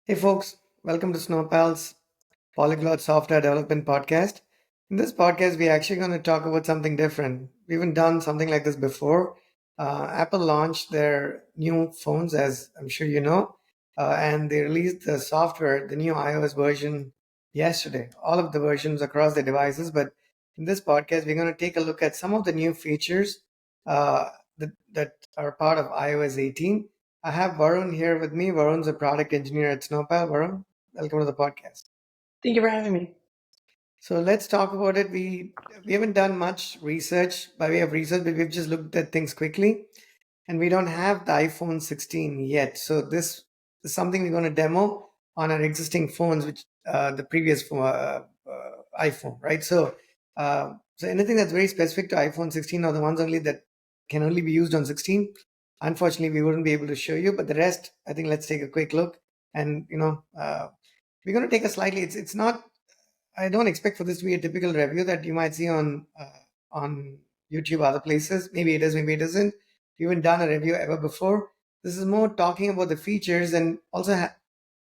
Hey folks, welcome to Snowpal's Polyglot Software Development Podcast. In this podcast, we're actually going to talk about something different. We haven't done something like this before. Apple launched their new phones, as I'm sure you know, and they released the software, the new iOS version yesterday. All of the versions across the devices. But in this podcast, we're going to take a look at some of the new features that are part of iOS 18. I have Varun here with me. Varun's a product engineer at Snowpal. Varun, welcome to the podcast. Thank you for having me. So let's talk about it. We haven't done much research by way of research, but we've just looked at things quickly, and we don't have the iPhone 16 yet. So this is something we're going to demo on our existing phones, which the previous iPhone, right? So anything that's very specific to iPhone 16 are the ones only that can only be used on 16. Unfortunately, we wouldn't be able to show you, but the rest, I think, let's take a quick look. And we're going to take a slightly. It's not. I don't expect for this to be a typical review that you might see on YouTube, other places. Maybe it is, maybe it isn't. We haven't done a review ever before. This is more talking about the features and also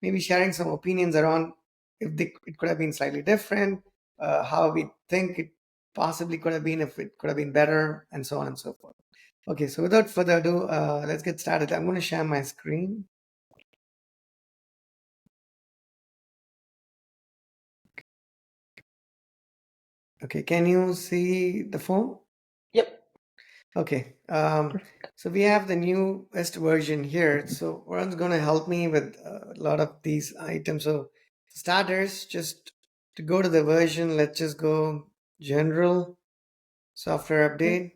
maybe sharing some opinions around if it could have been slightly different, how we think it possibly could have been, if it could have been better, and so on and so forth. Okay, so without further ado, let's get started. I'm going to share my screen. Okay, can you see the phone? Yep. Okay, so we have the newest version here. So Varun's going to help me with a lot of these items. So starters, just to go to the version, let's just go General Software Update,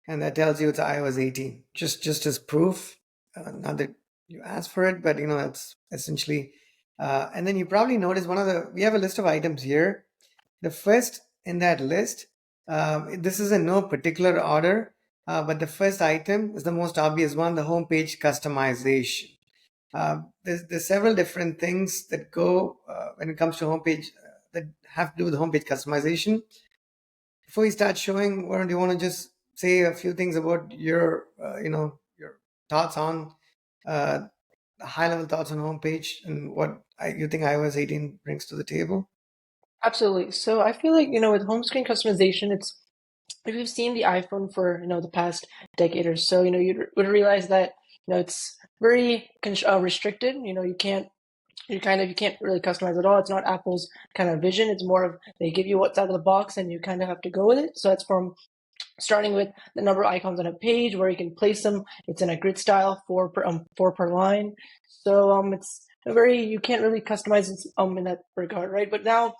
and that tells you it's iOS 18. Just as proof, not that you asked for it, but it's essentially. And then you probably notice we have a list of items here. The first in that list, this is in no particular order, but the first item is the most obvious one, the homepage customization. There's several different things that go when it comes to homepage that have to do with homepage customization. Before we start showing, Warren, do you want to just say a few things about your thoughts on uh, high-level thoughts on homepage and what you think iOS 18 brings to the table? Absolutely. So I feel like, with home screen customization, it's if you've seen the iPhone for, the past decade or so, you would realize that, it's very restricted. You can't really customize at all. It's not Apple's kind of vision. It's more of they give you what's out of the box and you kind of have to go with it. So that's from starting with the number of icons on a page where you can place them. It's in a grid style, four per line. So it's you can't really customize it in that regard, right? But now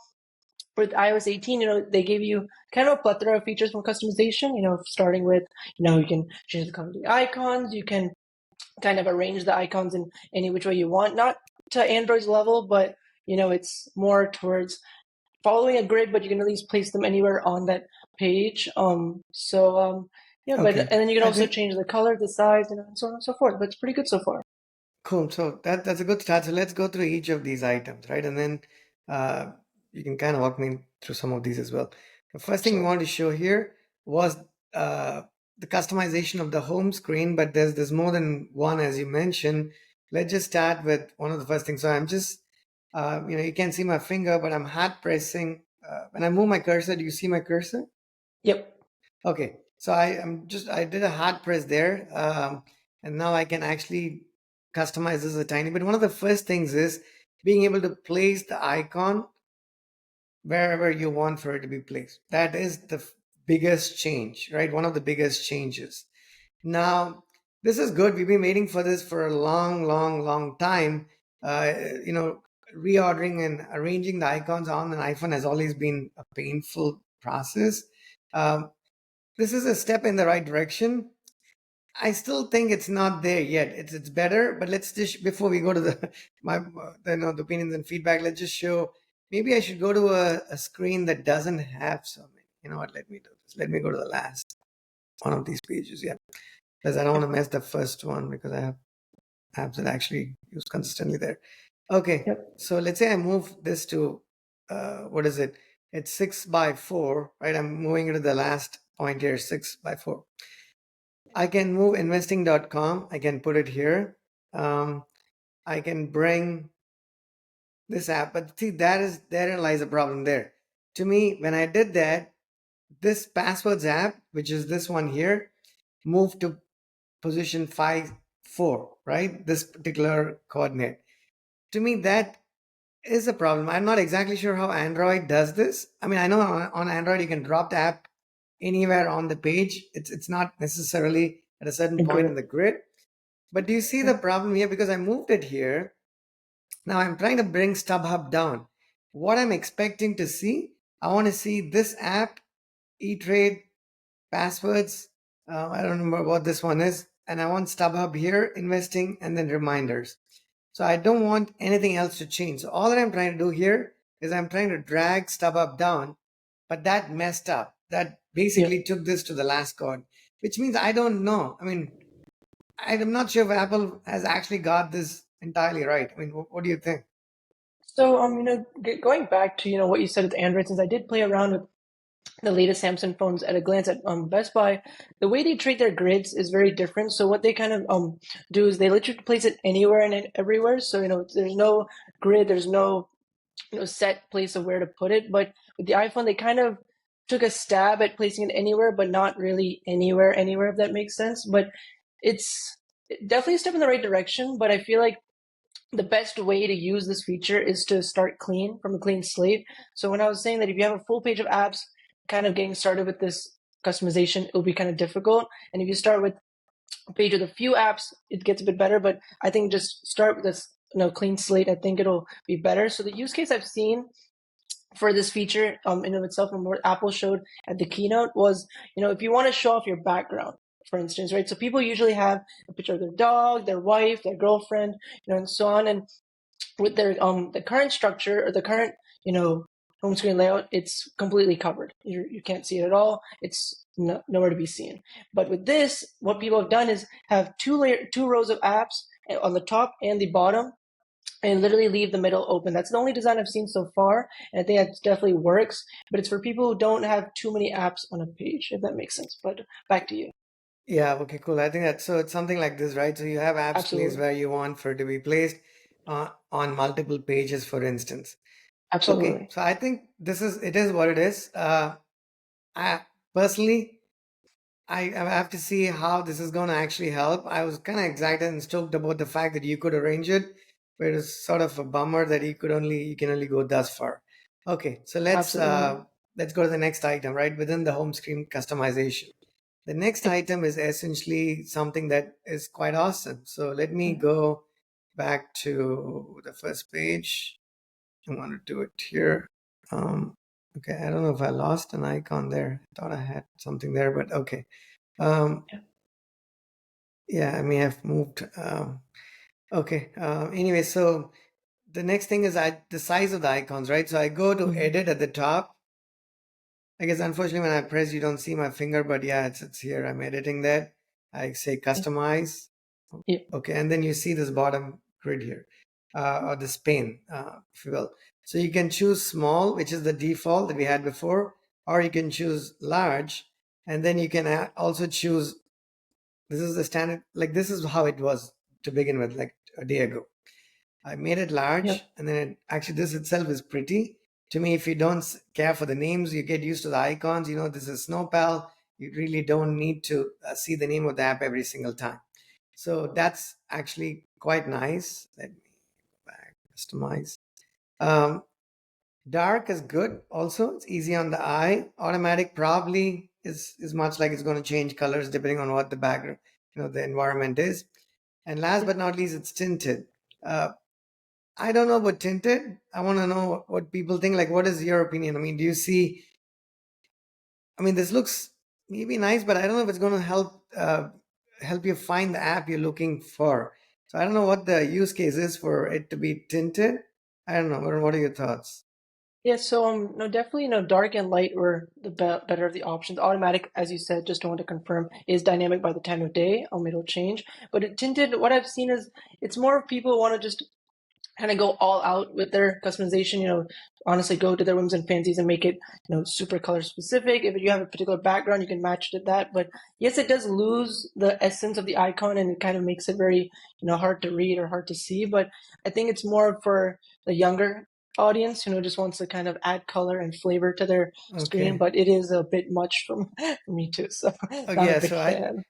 with iOS 18, they gave you kind of a plethora of features from customization. Starting with you can change the color of the icons. You can kind of arrange the icons in any which way you want, not to Android's level, but it's more towards following a grid, but you can at least place them anywhere on that page. Yeah, but Okay, and then you can I also think change the color, the size, and so on and so forth. But it's pretty good so far. cool. So that's a good start. So let's go through each of these items, right? And then uh, you can kind of walk me through some of these as well. The first thing we So wanted to show here was uh, the customization of the home screen, but there's more than one, as you mentioned. Let's just start with one of the first things. So I'm just, you can't see my finger, but I'm hard pressing. When I move my cursor, do you see my cursor? yep, Okay, so I did a hard press there, and now I can actually customize this a tiny bit. One of the first things is being able to place the icon wherever you want for it to be placed. That is the biggest change, right? One of the biggest changes. Now, this is good. We've been waiting for this for a long, long, long time. Uh, you know, Reordering and arranging the icons on an iPhone has always been a painful process. Um, this is a step in the right direction. I still think it's not there yet. It's better, but let's just before we go to the the opinions and feedback, let's just show. Maybe I should go to a screen that doesn't have so many. You know what? Let me do this. Let me go to the last one of these pages. Yeah, because I don't want to mess the first one because I have apps that actually use consistently there. Okay, yep. so let's say I move this to what is it? It's 6 by 4, right? I'm moving it to the last point here, 6 by 4. I can move investing.com. I can put it here. Um, I can bring this app. But see, therein lies a problem there. To me, when I did that, this passwords app, which is this one here, moved to position 5 4, right? This particular coordinate. To me, that is a problem. I'm not exactly sure how Android does this. I mean, I know on Android you can drop the app anywhere on the page. It's not necessarily at a certain A point in grid. the grid. But do you see the Yeah. problem here? Because I moved it here. Now I'm trying to bring StubHub down. What I'm expecting to see, I want to see this app, E-Trade, passwords. I don't remember what this one is. And I want StubHub here, investing, and then reminders. So I don't want anything else to change. So all that I'm trying to do here is I'm trying to drag StubHub down, but that messed up. That Yeah. basically took this to the last chord, which means I don't know. I mean, I'm not sure if Apple has actually got this entirely right. I mean, what do you think? So, going back to, what you said with Android, since I did play around with the latest Samsung phones at a glance at Best Buy, the way they treat their grids is very different. So what they kind of do is they literally place it anywhere and everywhere. So, there's no grid, there's no, set place of where to put it. But with the iPhone, they kind of took a stab at placing it anywhere, but not really anywhere, if that makes sense. But it's definitely a step in the right direction. But I feel like the best way to use this feature is to start clean from a clean slate. So when I was saying that if you have a full page of apps, kind of getting started with this customization, it'll be kind of difficult. And if you start with a page with a few apps, it gets a bit better. But I think just start with this clean slate. I think it'll be better. So the use case I've seen for this feature in of itself and what Apple showed at the keynote was, if you want to show off your background, for instance, right? So people usually have a picture of their dog, their wife, their girlfriend, and so on. And with their the current structure or the current home screen layout, it's completely covered. You can't see it at all. It's nowhere to be seen. But with this, what people have done is have two rows of apps on the top and the bottom, and literally leave the middle open. That's the only design I've seen so far, and I think that definitely works. But it's for people who don't have too many apps on a page, if that makes sense. But back to you. Yeah, okay, cool. I think that's so it's something like this, right? So you have apps placed Absolutely, where you want for it to be placed on multiple pages, for instance. Okay, absolutely. so I think it is what it is. I personally, I have to see how this is going to actually help. I was kind of excited and stoked about the fact that you could arrange it, but it's sort of a bummer that you can only go thus far. Okay, so Absolutely. let's go to the next item, right? Within the home screen customization. The next item is essentially something that is quite awesome. So let me go back to the first page. I want to do it here. Um, okay, I don't know if I lost an icon there. I thought I had something there, but okay. Um, yeah, I may have moved. Okay. Anyway, so the next thing is the size of the icons, right? So I go to Mhm. edit at the top. I guess unfortunately when I press, you don't see my finger, but yeah, it's here. I'm editing that. I say Yeah. customize. Yeah. Okay, and then you see this bottom grid here, or this pane, if you will. So you can choose small, which is the default that we had before, or you can choose large, and then you can also choose. This is the standard. Like this is how it was to begin with, like a day ago. I made it Yeah. large, and then actually this itself is pretty. To me, if you don't care for the names, you get used to the icons. You know, this is Snowpal. You really don't need to see the name of the app every single time. So that's actually quite nice. Let me go back, customize. Um, dark is good. Also, it's easy on the eye. Automatic probably is much like it's going to change colors depending on what the background, the environment is. And last Yeah. but not least, it's tinted. Uh, I don't know about tinted. I want to know what people think. Like, what is your opinion? I mean, do you see? I mean, this looks maybe nice, but I don't know if it's going to help you find the app you're looking for. So I don't know what the use case is for it to be tinted. I don't know. What are your thoughts? Yeah, so no, definitely, dark and light were the better of the options. Automatic, as you said, just want to confirm, is dynamic by the time of day. It'll change. But tinted, what I've seen is it's more of people want to just kind of go all out with their customization, honestly go to their whims and fancies and make it, super color specific. If you have a particular background, you can match to that. But yes, it does lose the essence of the icon and it kind of makes it very, hard to read or hard to see. But I think it's more for the younger audience, just wants to kind of add color and flavor to their screen. Okay. But it is a bit much for me too. So Okay. not a Yeah. big So fan.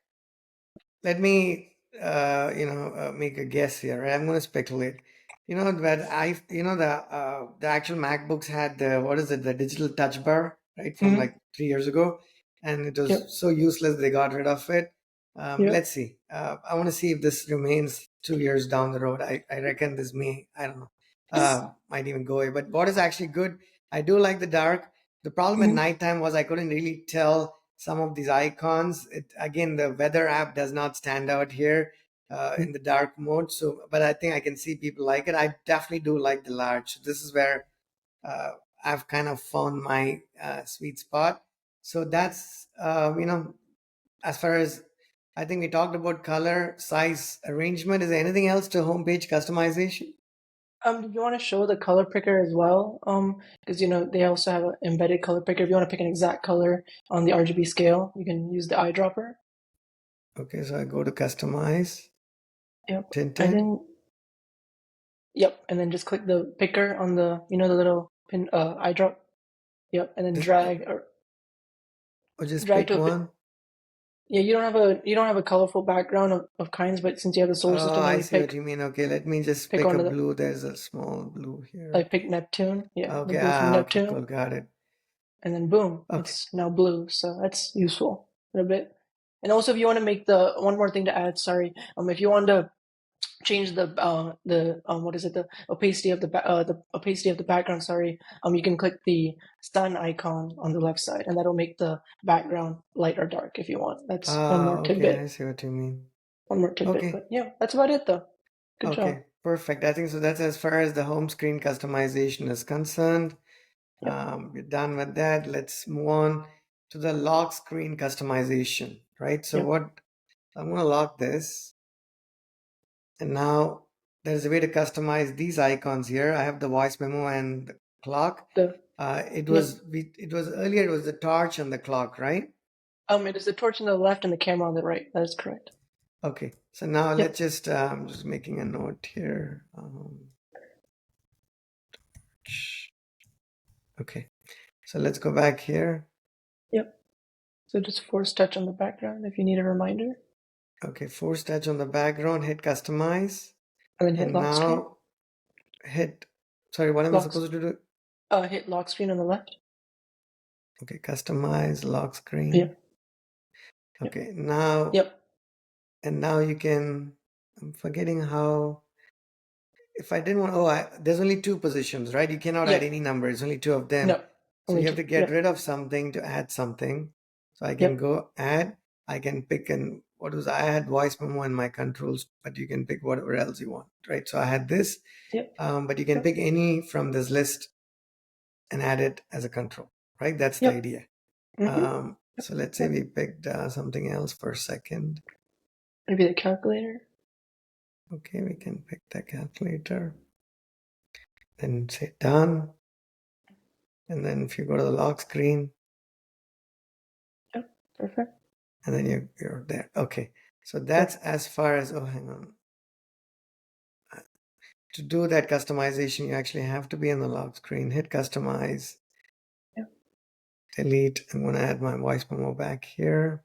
let me make a guess here. Right? I'm going to speculate. The actual MacBooks had the, what is it, the digital touch bar, right, from Hmm. like 3 years ago, and it was Yep. so useless they got rid of it. Yep. Let's see. I want to see if this remains 2 years down the road. I reckon this may, I don't know, might even go away. But what is actually good, I do like the dark. The problem at Hmm. nighttime was I couldn't really tell some of these icons. Again, the weather app does not stand out here in the dark mode. So, but I think I can see people like it. I definitely do like the large. So this is where uh, I've kind of found my sweet spot. So that's as far as I think we talked about color, size, arrangement. Is there anything else to homepage customization? Do you want to show the color picker as well? Because they also have an embedded color picker. If you want to pick an exact color on the RGB scale, you can use the eyedropper. Okay, so I go to customize, Yep. I tinted, didn't. Yep. And then just click the picker on the the little pin eyedrop. Yep. And then this, or just drag pick to a. one. Yeah, you don't have a colorful background of kinds, but since you have the solar Oh, system, let I me see what you mean. Okay, let me just pick pick one a of the blue. There's a small blue here. like pick Neptune. Yeah, the Okay, blue from okay, Neptune, cool, got it. and then boom, Okay. it's now blue. So that's useful a bit. And also, if you want to make the one more thing to add, sorry, if you want to change the what is it, the opacity of the opacity of the background, sorry, you can click the sun icon on the left side, and that'll make the background light or dark if you want. That's one more Okay, I tidbit. see what you mean. One more tidbit, Okay, but yeah, that's about it though. Good job. okay, perfect. I think so. That's as far as the home screen customization is concerned. Yep. We're done with that. Let's move on to the lock screen customization, right? So Yep. what I'm going to lock this, and now there's a way to customize these icons here. I have the voice memo and the clock. The Yep. It was earlier. It was the torch and the clock, right? It is the torch on the left and the camera on the right. That is correct. Okay. So now let's Yep. just just making a note here. Okay. So let's go back here. Yep. So just force touch on the background if you need a reminder, Okay, force touch on the background, hit customize, and then hit and lock screen. now hit, sorry, what am I Locks. supposed to do? Hit lock screen on the left. Okay, customize, lock screen. Yep. Yep. Okay, now, Yep. and now you can, I'm forgetting how, if I didn't want, there's only two positions, right? You cannot add Yep. any numbers, only two of them. No. So Only you have two. to get Yep. rid of something to add something. So I can Yep. go add, I can pick I had voice memo in my controls, but you can pick whatever else you want, right? So I had this, Yep. but you can Yep. pick any from this list and add it as a control, right? That's the Yep. idea. Mm-hmm. So let's say Yep. we picked something else for a second. Maybe the calculator. Okay, we can pick the calculator, then say done. And then if you go to the lock screen, Yep. Perfect. and then you're there. Okay, so that's Yep. as far as, oh, hang on. To do that customization, you actually have to be in the lock screen, hit customize, Yep. delete. I'm going to add my voice memo back here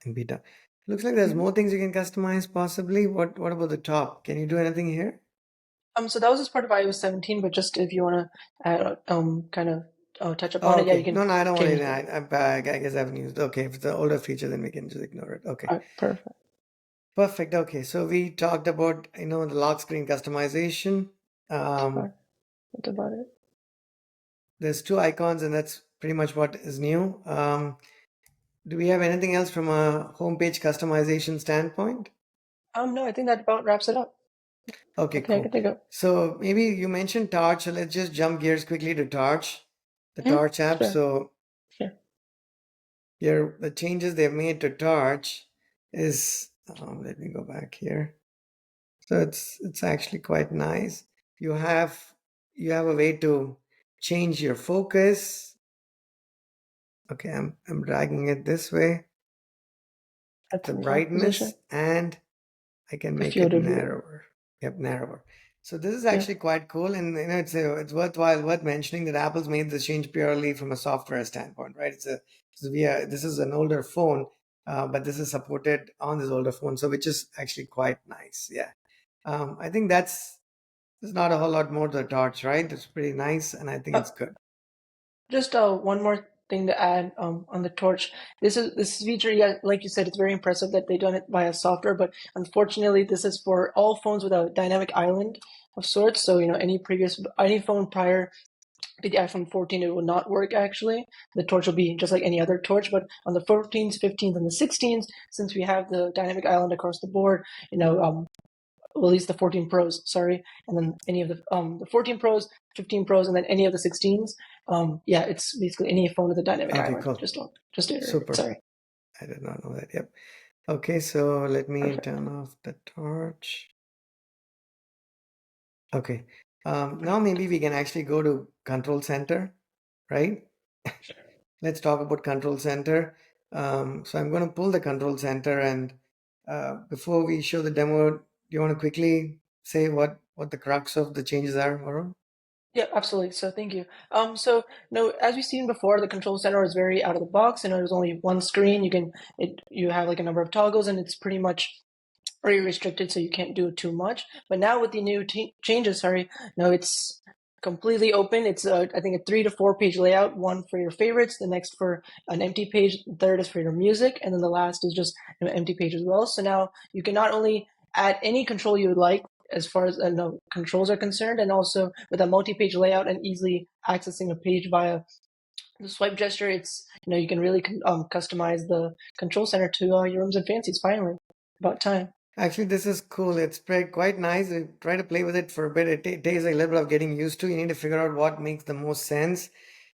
and be done. Looks like there's Mm-hmm. more things you can customize possibly. What about the top? Can you do anything here? So that was just part of iOS 17, but just if you want to add, kind of touch upon Oh, it, yeah, you okay. can No, I don't want change anything. that. I guess I haven't used. Okay, if it's an older feature, then we can just ignore it. Okay, All right. Perfect. perfect. Okay, so we talked about the lock screen customization. All Um, right. That's about it. there's two icons, and that's pretty much what is new. Do we have anything else from a homepage customization standpoint? No, I think that about wraps it up. I Okay, think I cool. can think of. So maybe you mentioned Torch, so let's just jump gears quickly to Torch, the Mhm. Torch app. Sure. So Sure. here, the changes they've made to Torch is Let me go back here. So it's actually quite nice. You have you have a way to change your focus. Okay, I'm dragging it this way, At the the top brightness, position, and I can the make field it of view. narrower. Yep, narrower. So this is Yeah. actually quite cool, and it's worth mentioning that Apple's made this change purely from a software standpoint, right? This is an older phone, but this is supported on this older phone, so which is actually quite nice. Yeah, I think there's not a whole lot more to the torch, right? It's pretty nice, and I think Uh, it's good. just one more thing to add on the torch. This feature, yeah, like you said, it's very impressive that they've done it via software, but unfortunately, this is for all phones with a dynamic island of sorts. So any phone prior to the iPhone 14, it will not work actually. The torch will be just like any other torch, but on the 14s, 15s, and the 16s, since we have the dynamic island across the board, well, at least the 14 Pros, sorry, and then any of the 14 Pros, 15 Pros, and then any of the 16s. Yeah, it's basically any phone with a dynamic Okay, island. cool, Just to iterate. super. Sorry. I did not know that. Yep. Okay, so let me Perfect. turn off the torch. Okay. Now maybe we can actually go to Control Center, right? Let's talk about Control Center. So I'm going to pull the Control Center, and before we show the demo, do you want to quickly say what the crux of the changes are, Varun? Yeah, absolutely. So thank you. So no, as we've seen before, the control center is very out of the box, and there's only one screen. You have like a number of toggles, and it's pretty much very restricted, so you can't do too much. But now with the new changes, sorry, no, it's completely open. It's I think a 3 to 4 page layout. One for your favorites, the next for an empty page, the third is for your music, and then the last is just an empty page as well. So now you can not only add any control you would like as far as no controls are concerned, and also with a multi-page layout and easily accessing a page via the swipe gesture, it's you can really customize the control center to your whims and fancies. Finally, about time. Actually, this is cool. It's quite nice. I try to play with it for a bit. It takes a little bit of getting used to. You need to figure out what makes the most sense.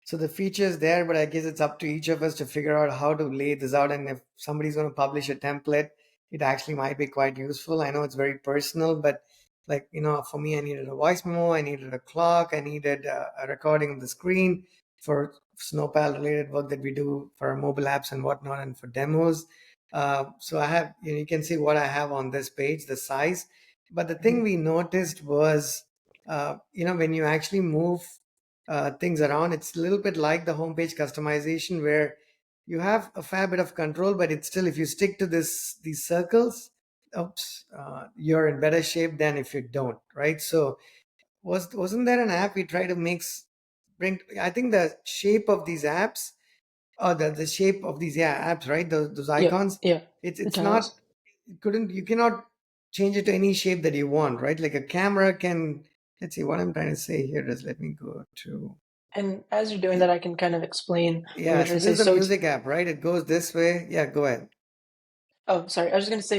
So the feature is there, but I guess it's up to each of us to figure out how to lay this out. And if somebody's going to publish a template, it actually might be quite useful. I know it's very personal, but like, for me, I needed a voice memo, I needed a clock, I needed a recording of the screen for Snowpal related work that we do for our mobile apps and whatnot and for demos. So I have, you can see what I have on this page, the size. But the thing Mhm. we noticed was, when you actually move things around, it's a little bit like the homepage customization where you have a fair bit of control, but it's still, if you stick to these circles, you're in better shape than if you don't, right? So wasn't there an app we try to bring? I think the shape of these apps Oh, the shape of these, yeah, apps, right? Those Yeah, icons. yeah, It's the it's not tiles. you cannot change it to any shape that you want, right? Like a camera can. Let's see what I'm trying to say here is, let me go to, And as you're doing that, I can kind of explain what yeah. you're trying So to this say. is the So it's music app, right? It goes this way. Yeah, go ahead. Oh, sorry. I was just going to say,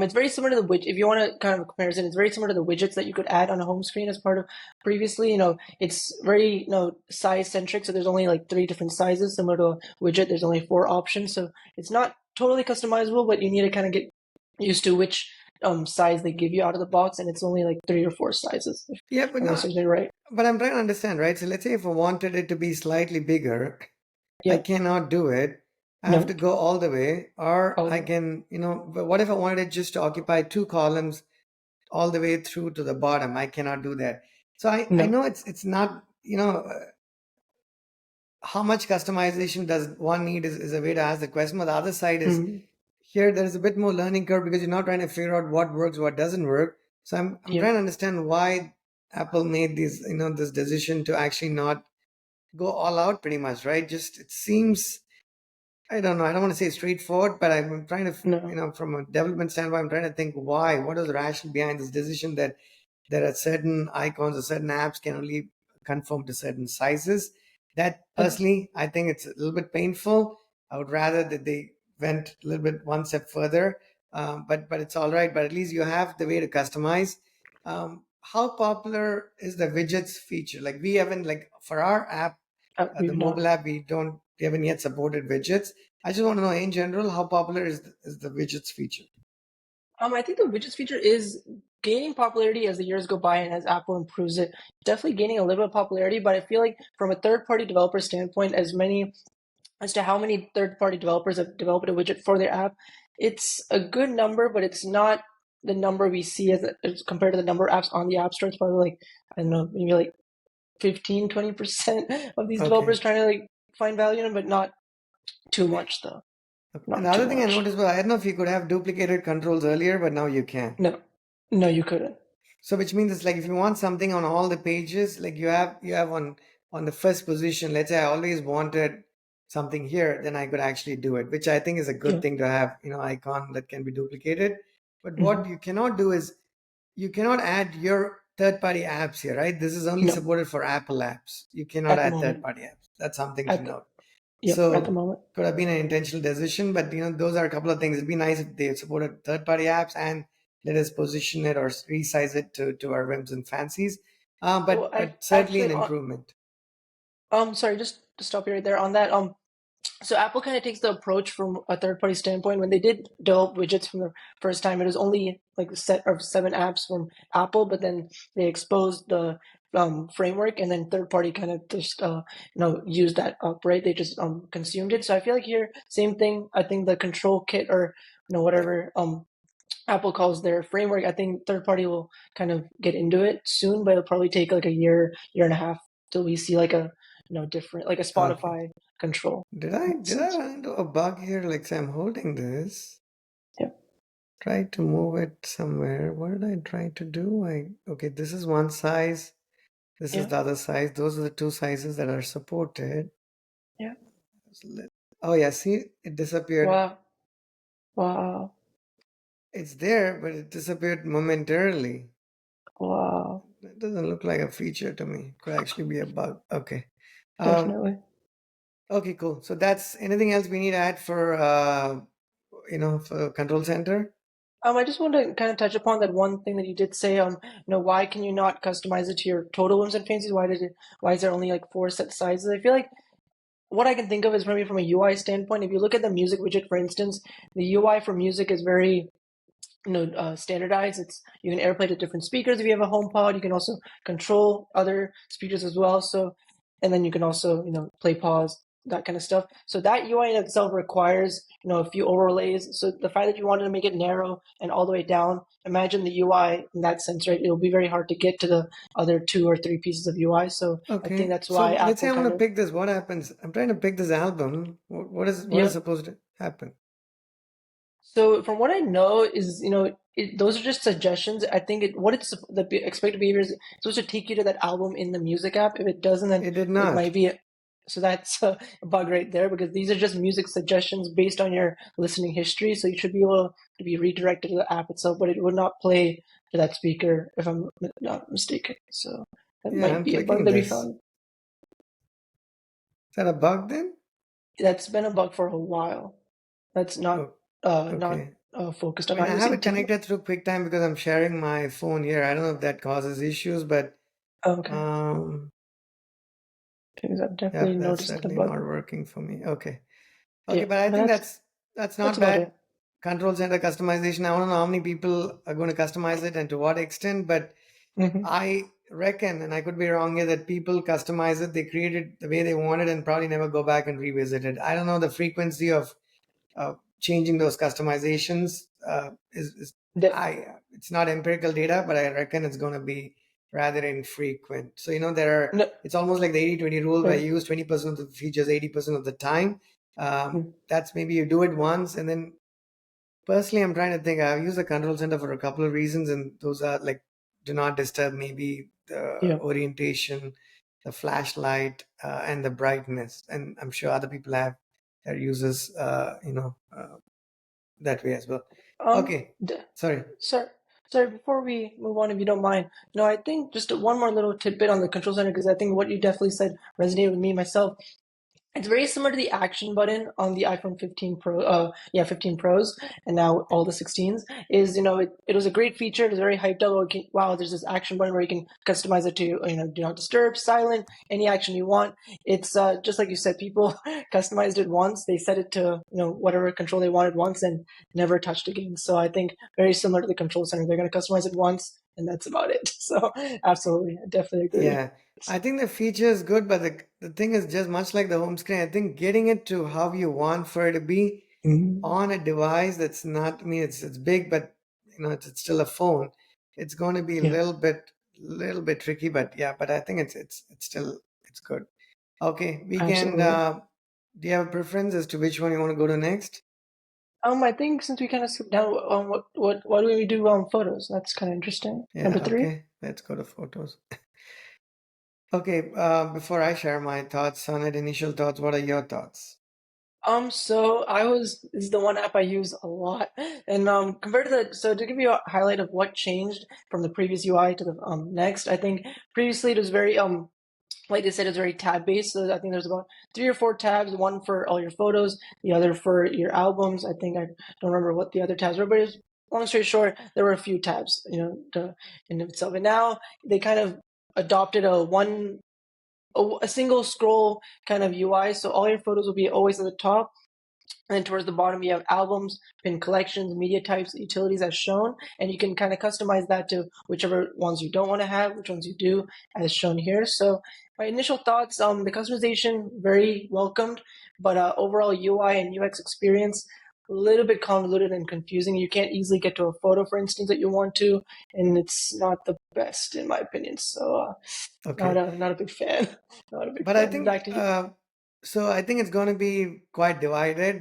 it's very similar to the widget. If you want to kind of comparison, it's very similar to the widgets that you could add on a home screen as part of previously. It's very, size centric. So there's only like three different sizes. Similar to a widget, there's only four options. So it's not totally customizable, but you need to kind of get used to which size they give you out of the box, and it's only like three or four sizes. If Yeah, but my no, research is right. but I'm trying to understand, right? So let's say if I wanted it to be slightly bigger, I Yeah. cannot do it. I have to No. go all the way, or All I the can, but what if I wanted it just to occupy two columns all the way through to the bottom? I cannot do that. So I no. know it's not, how much customization does one need is a way to ask the question. But the other side is, Mm, here there is a bit more learning curve because you're not trying to figure out what works, what doesn't work. So I'm yeah. trying to understand why Apple made this decision to actually not go all out pretty much, right? Just it seems, I don't know. I don't want to say straightforward, but I'm trying to, No. from a development standpoint, I'm trying to think why. What is the rationale behind this decision that there are certain icons or certain apps can only conform to certain sizes? That And personally, I think it's a little bit painful. I would rather that they went a little bit one step further. But it's all right. But at least you have the way to customize. How popular is the widgets feature? Like we haven't, like for our app, the we've mobile not. app, we haven't yet supported widgets. I just want to know in general how popular is the widgets feature. I think the widgets feature is gaining popularity as the years go by and as Apple improves it. Definitely gaining a little bit of popularity, but I feel like from a third-party developer standpoint, as to how many third-party developers have developed a widget for their app, it's a good number, but it's not the number we see as compared to the number of apps on the App Store. It's probably like, I don't know, maybe like 15, 20% of these Okay. developers trying to like find value in them, but not too much though. And the Not too other thing I much. noticed was I don't know if you could have duplicated controls earlier, but now you can. No, no, you couldn't. So which means it's like if you want something on all the pages, like you have on the first position, let's say I always wanted something here, then I could actually do it, which I think is a good Yeah. thing to have, icon that can be duplicated. But Hmm. what you cannot do is you cannot add your third-party apps here, right? This is only No, supported for Apple apps. You cannot at the add moment. third-party apps. That's something to At the, note. yep, at the So moment. could have been an intentional decision, but those are a couple of things. It'd be nice if they supported third-party apps and let us position it or resize it to our whims and fancies. Well, But certainly actually, an improvement. sorry, just to stop you right there on that. So Apple kind of takes the approach from a third-party standpoint. When they did develop widgets from the first time, it was only like a set of 7 apps from Apple, but then they exposed the framework, and then third-party kind of just used that up, right? They just consumed it. So I feel like here, same thing. I think the control kit or whatever Apple calls their framework, I think third-party will kind of get into it soon, but it'll probably take like a year and a half till we see like a different like a Okay. Spotify control Did in I that did I sense. run into a bug here? Like say I'm holding this. Yeah, Try to move it somewhere. What did I try to do? Okay, this is one size. This is yeah, the other size. Those are the two sizes that are supported. yeah. Oh yeah, see, it disappeared. Wow, wow, It's there, but it disappeared momentarily. wow. It doesn't look like a feature to me. Could actually be a bug. Okay. Um, Definitely. okay, cool. So that's anything else we need to add for for control center? I just want to kind of touch upon that one thing that you did say. Why can you not customize it to your total whims and fancies? Why is there only like 4 set sizes? I feel like what I can think of is maybe from a UI standpoint. If you look at the music widget, for instance, the UI for music is very standardized. It's you can AirPlay to different speakers if you have a HomePod. You can also control other speakers as well. So, and then you can also play pause, that kind of stuff. So that UI in itself requires a few overlays. So the fact that you wanted to make it narrow and all the way down, imagine the UI in that sense, right? It'll be very hard to get to the other 2 or 3 pieces of UI. So I think Okay. that's So why let's say Apple I want kind to of pick this. What happens? I'm trying to pick this album. What is yeah. supposed to happen? So from what I know is, those are just suggestions. I think what it's the expected behavior is supposed to take you to that album in the music app. If it doesn't, then It did it not. might be. So that's a bug right there because these are just music suggestions based on your listening history. So you should be able to be redirected to the app itself, but it would not play to that speaker if I'm not mistaken. So that Yeah, might I'm be a bug clicking that we this. Is found. that a bug then? That's been a bug for a while. That's not Oh, not okay. focused I on mean, I iOS have it 18. connected through QuickTime because I'm sharing my phone here. I don't know if that causes issues, but Okay. um, Because I've yeah, definitely that's noticed the certainly bug. not working for me. Okay. Okay, Yeah, but I but think that's that's that's not about bad. it. Control center customization. I want to know how many people are going to customize it and to what extent, but Hmm. I reckon, and I could be wrong here, that people customize it, they create it the way they want it, and probably never go back and revisit it. I don't know the frequency of changing those customizations. Is The I It's not empirical data, but I reckon it's going to be rather infrequent. So there are. no, It's almost like the 80-20 rule where right. you use 20% of the features 80% of the time. Mm. That's maybe you do it once, and then personally, I'm trying to think. I've used the control center for a couple of reasons, and those are like do not disturb, maybe the Yeah. orientation, the flashlight, and the brightness. And I'm sure other people have their uses, that way as well. Um. Okay, D- sorry. sir, sorry. Before we move on, if you don't mind, no, I think just one more little tidbit on the control center because I think what you definitely said resonated with me myself. It's very similar to the action button on the iPhone 15 Pro, 15 Pros, and now all the 16s. Is it was a great feature. It was very hyped up. Okay, wow, there's this action button where you can customize it to do not disturb, silent, any action you want. It's just like you said, people customized it once. They set it to whatever control they wanted once and never touched again. So I think very similar to the control center. They're going to customize it once and that's about it. So absolutely, I definitely agree. Yeah, I think the feature is good, but the thing is just much like the home screen. I think getting it to how you want for it to be Mhm. on a device that's not, I mean, it's big, but it's still a phone. It's going to be a Yeah, little bit tricky, but yeah, but I think it's still it's good. Okay, we can. absolutely. Do you have a preference as to which one you want to go to next? I think since we kind of skipped down, what do we do photos? That's kind of interesting. Number Yeah, three. okay, let's go to photos. Okay, before I share my thoughts on it, initial thoughts, what are your thoughts? So this is the one app I use a lot, and compared to so to give you a highlight of what changed from the previous UI to the next, I think previously it was very like they said, it's very tab based. So I think there's about 3 or 4 tabs, one for all your photos, the other for your albums. I think I don't remember what the other tabs were, but long story short, there were a few tabs, in itself. And now they kind of adopted a single scroll kind of UI. So all your photos will be always at the top, and then towards the bottom, you have albums, pin collections, media types, utilities as shown, and you can kind of customize that to whichever ones you don't want to have, which ones you do, as shown here. So my initial thoughts, the customization, very welcomed, but overall UI and UX experience, a little bit convoluted and confusing. You can't easily get to a photo, for instance, that you want to, and it's not the best in my opinion. So Okay. not a big fan. Not a big But I fan. think Back to you. so. I think it's going to be quite divided.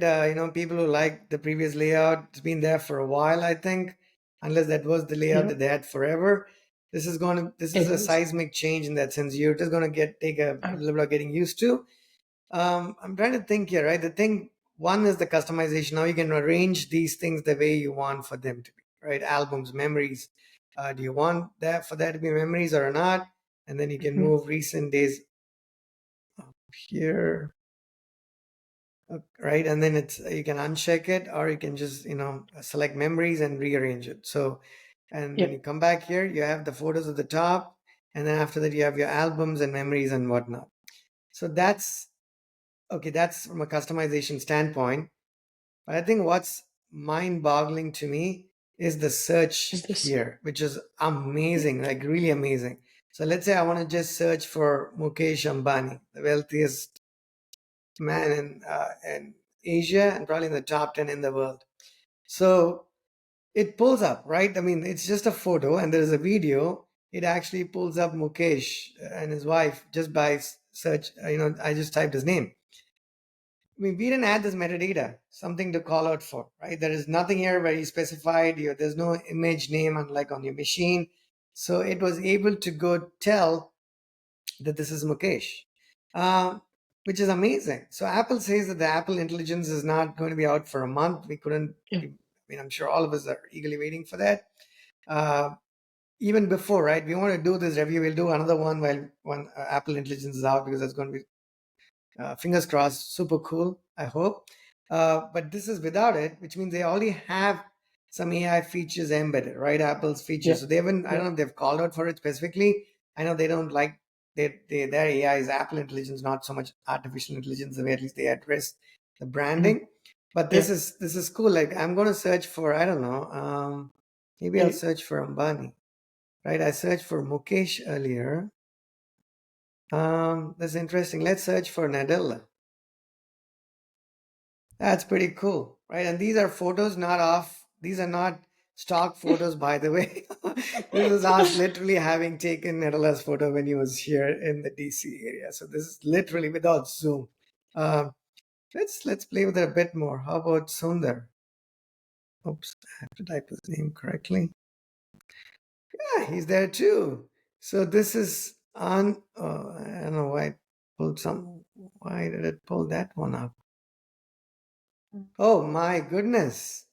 People who like the previous layout, it's been there for a while. I think, unless that was the layout Yeah, that they had forever, this it is a is. seismic change in that sense. You're just going to take a Uh, little bit of getting used to. I'm trying to think here, right? The thing one is the customization. Now you can arrange these things the way you want for them to be, right? Albums, memories. Do you want that for that to be memories or not? And then you can mhm. move recent days up here, right? And then it's you can uncheck it or you can just select memories and rearrange it. So, and when you Yep. come back here, you have the photos at the top, and then after that you have your albums and memories and whatnot. So that's okay. That's from a customization standpoint. But I think what's mind-boggling to me is the search Is this? here, which is amazing, like really amazing. So let's say I want to just search for Mukesh Ambani, the wealthiest man in Asia and probably in the top 10 in the world. So it pulls up, right? I mean, it's just a photo and there's a video. It actually pulls up Mukesh and his wife just by search. I just typed his name. I mean, we didn't add this metadata, something to call out for, right? There is nothing here where you specified, there's no image name unlike on your machine. So it was able to go tell that this is Mukesh, uh, which is amazing. So Apple says that the Apple Intelligence is not going to be out for a month. We couldn't, Yeah. I mean, I'm sure all of us are eagerly waiting for that. Uh, Even before, right? We want to do this review. We'll do another one while when Apple Intelligence is out because that's going to be fingers crossed, super cool, I hope. But this is without it, which means they already have some AI features embedded, right? Apple's features. Yeah. So they haven't, I don't Yeah. know if they've called out for it specifically. I know they don't like their AI is Apple intelligence, not so much artificial intelligence, the way at least they address the Mhm. branding. But Yeah. this is cool. Like I'm gonna search for, I don't know, maybe I'll Yeah. search for Ambani. Right? I searched for Mukesh earlier. That's interesting. Let's search for Nadella. That's pretty cool, right? And these are photos not off. These are not stock photos, by the way. This is us literally having taken Nedala's photo when he was here in the DC area. So this is literally without zoom. Um, let's play with it a bit more. How about Sundar? Oops, I have to type his name correctly. Yeah, he's there too. So this is on. I don't know why it pulled some. Why did it pull that one up? Oh my goodness.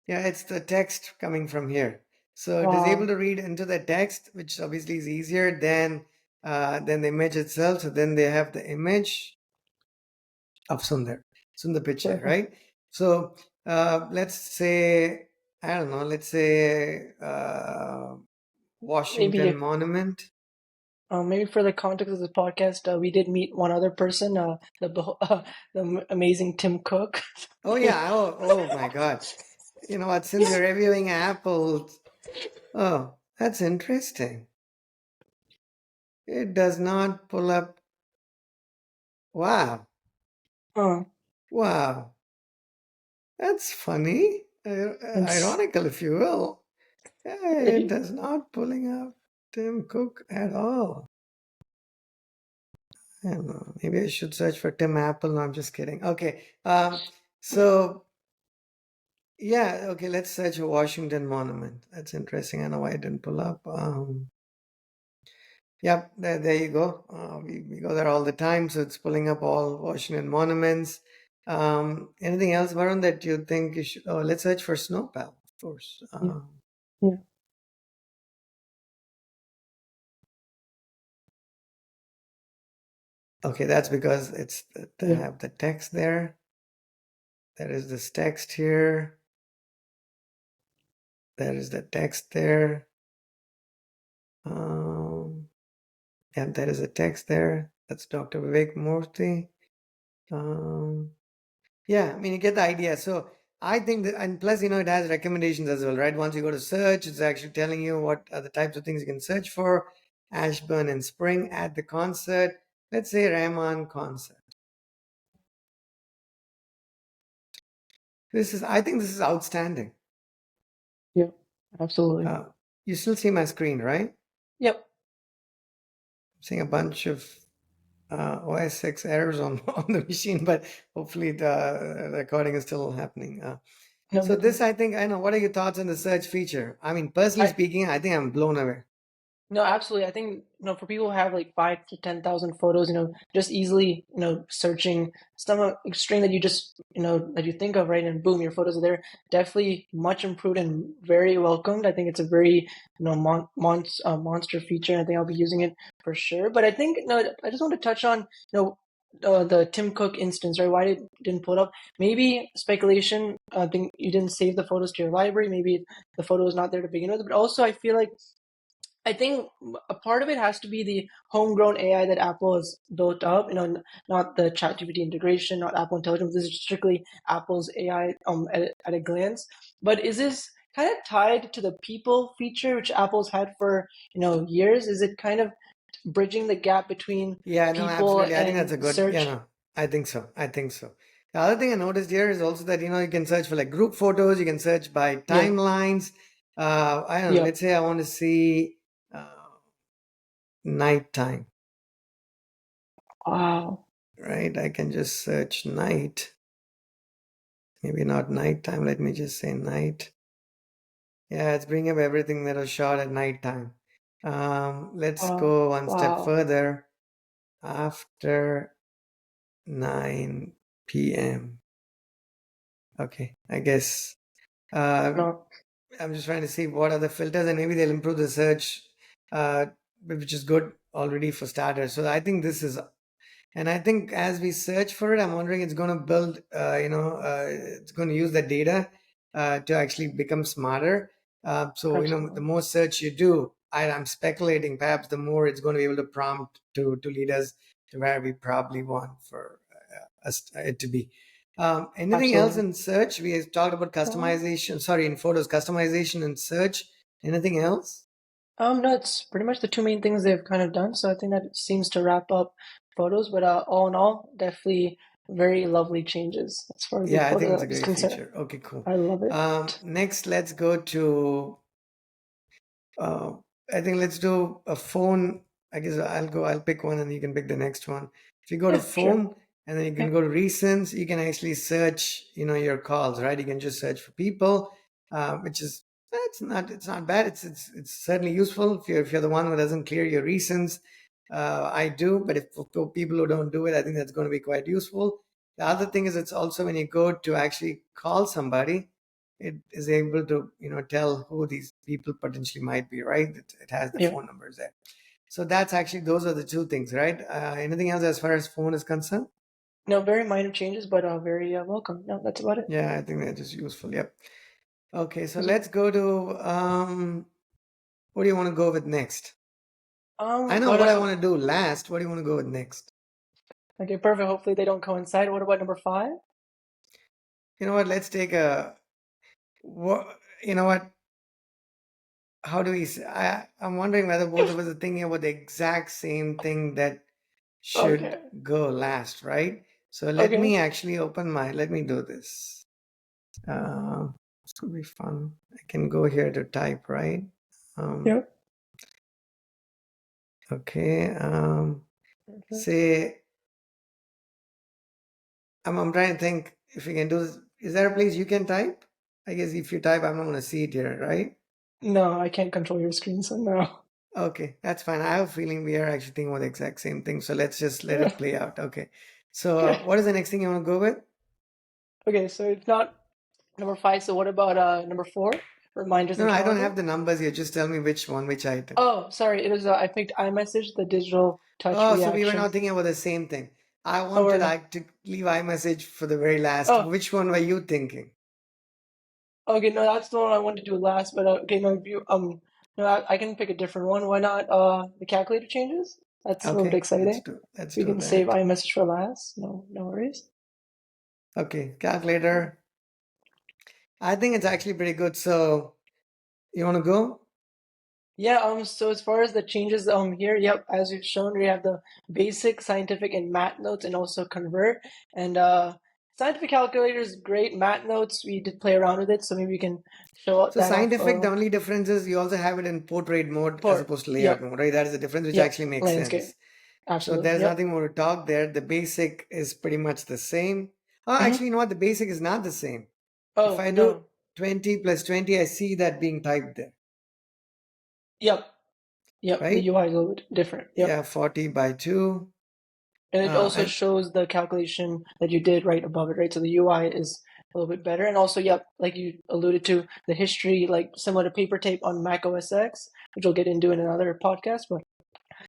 Yeah, it's the text coming from here. So it is able Wow. to read into the text, which obviously is easier than the image itself. So then they have the image. of Sundar, Sundar Pichai, Sure. right? So let's say, I don't know, let's say Maybe Washington Monument. maybe for the context of the podcast, we did meet one other person, the amazing Tim Cook. Oh yeah, oh my God. You know what? Since you're reviewing Apple, oh, that's interesting. It does not pull up. Wow, Oh, wow, that's funny. it's Ironical, if you will. Yeah, if it you, does not pulling up Tim Cook at all. I don't know. Maybe I should search for Tim Apple. No, I'm just kidding. Okay. So yeah, okay, let's search a Washington Monument. That's interesting. I know why it didn't pull up. Yep, there you go. We go there all the time, so it's pulling up all Washington monuments. Anything else, Varun, that you think you should? Oh, let's search for Snowpal, of course. yeah, yeah, Okay, that's because it's to yeah. have the text there. There is this text here. There is the text there. Um, yeah, there is a text there. That's Dr. Vivek Murthy. Um, Yeah, I mean, you get the idea. So I think that, and plus, it has recommendations as well, right? Once you go to search, it's actually telling you what are the types of things you can search for. Ashburn and Spring at the concert. Let's say Rahman concert. I think this is outstanding. Yeah, absolutely. Uh, you still see my screen, right? I'm Yep. seeing a bunch of OS 6 errors on, on the machine, but hopefully the recording is still happening. No, So no, this, no. I think, I know. What are your thoughts on the search feature? I mean, personally I speaking, I think I'm blown away. No, absolutely. I think, for people who have like 5 to 10,000 photos, just easily, searching some string that you just, that you think of, right? And boom, your photos are there. Definitely much improved and very welcomed. I think it's a very, monster feature. And I think I'll be using it for sure. But I think, I just want to touch on, the Tim Cook instance, right? Why didn't pull it up? Maybe speculation. I think you didn't save the photos to your library. Maybe the photo is not there to begin with. But also, I feel like I think a part of it has to be the homegrown AI that Apple has built up. Not the ChatGPT integration, not Apple Intelligence. This is strictly Apple's AI at a glance. But is this kind of tied to the people feature, which Apple's had for years? Is it kind of bridging the gap between Yeah, no, people absolutely. I think that's and a good, yeah, search? no, I think so. I think so. The other thing I noticed here is also that, you can search for like group photos, you can search by Yeah, timelines. I don't know, yeah. let's say I want to see nighttime, Wow, right? I can just search night. Maybe not nighttime. Let me just say night. Yeah, it's bringing up everything that was shot at nighttime. Let's wow, go one step wow. further. After 9 p.m. Okay, I guess No, I'm just trying to see what are the filters, and maybe they'll improve the search, uh, which is good already for starters. So I think this is, and I think as we search for it, I'm wondering it's going to build, it's going to use the data to actually become smarter. So the absolutely. more search you do, I'm speculating perhaps the more it's going to be able to prompt to lead us to where we probably want for us it to be. Anything else Absolutely. in search? We have talked about Um, customization. Sorry, in photos, customization and search. Anything else? No, it's pretty much the two main things they've kind of done. So I think that seems to wrap up photos. But all in all, definitely very lovely changes as far as the Yeah, I think photo it's a app is great concerned. feature. Okay, cool. I love it. Next, let's go to uh, I think let's do a phone. I guess I'll pick one and you can pick the next one. If you go to Yeah, sure. phone and then you Yeah, can go to recents, you can actually search, your calls, right? You can just search for people, which is, it's not bad. It's certainly useful if you're the one who doesn't clear your recents. I do, but if for people who don't do it, I think that's going to be quite useful. The other thing is it's also when you go to actually call somebody, it is able to tell who these people potentially might be, right? It has the yeah. phone numbers there. So that's actually, those are the two things, right? Anything else as far as phone is concerned? No, very minor changes, but very welcome. No, that's about it. Yeah, I think they're just useful. Yep. Okay, so So, let's go to what do you want to go with next? I know what what I want to do last. What do you want to go with next? okay, perfect. Hopefully they don't coincide. What about number 5? You know what? Let's take a what you know what? How do we I'm wondering whether both of us are thinking about the exact same thing that should Okay. go last, right? So let Okay. me actually let me do this. This could be fun. I can go here to type, right? Um, Yep. okay. Perfect. Say, I'm trying to think if you can do this. Is there a place you can type? I guess if you type, I'm not going to see it here, right? No, I can't control your screen, so no. Okay, that's fine. I have a feeling we are actually thinking about the exact same thing. So let's just let it play out. Okay. So Okay. what is the next thing you want to go with? Okay, so it's not number 5. So what about number 4? Reminders No, and no, I don't calendar. have the numbers here. Just tell me which one, which item. Oh, sorry. It was I picked iMessage, the digital touch Oh, so we were not reactions. thinking about the same thing. I Oh, we're wanted not. to leave iMessage for the very last. Oh, Which one were you thinking? okay. No, that's the one I wanted to do last. But okay, no, if you no, I can pick a different one. Why not? The calculator changes. That's a little bit Okay, exciting. let's We do can save that. iMessage for last. No, no worries. Okay, calculator. I think it's actually pretty good. So you want to go? Yeah, so as far as the changes here, yep, as you've shown, we have the basic, scientific, and math notes, and also convert. And scientific calculator is great. Math notes, we did play around with it, so maybe we can show So that off. scientific, the only difference is you also have it in portrait mode as Port. opposed to layout Yep, mode, right? That is the difference, which yep, actually makes landscape. sense. So Absolutely. there's Yep. nothing more to talk there. The basic is pretty much the same. Oh, Mm-hmm. actually, you know what? The basic is not the same. If Oh, I do no. 20 plus 20, I see that being typed there, Yep, yep. The right? UI is a little bit different. Yep. Yeah, 40 by 2. And it also And shows the calculation that you did right above it, right? So the UI is a little bit better. And also, yep, like you alluded to, the history, like similar to paper tape on Mac OS X, which we'll get into in another podcast, but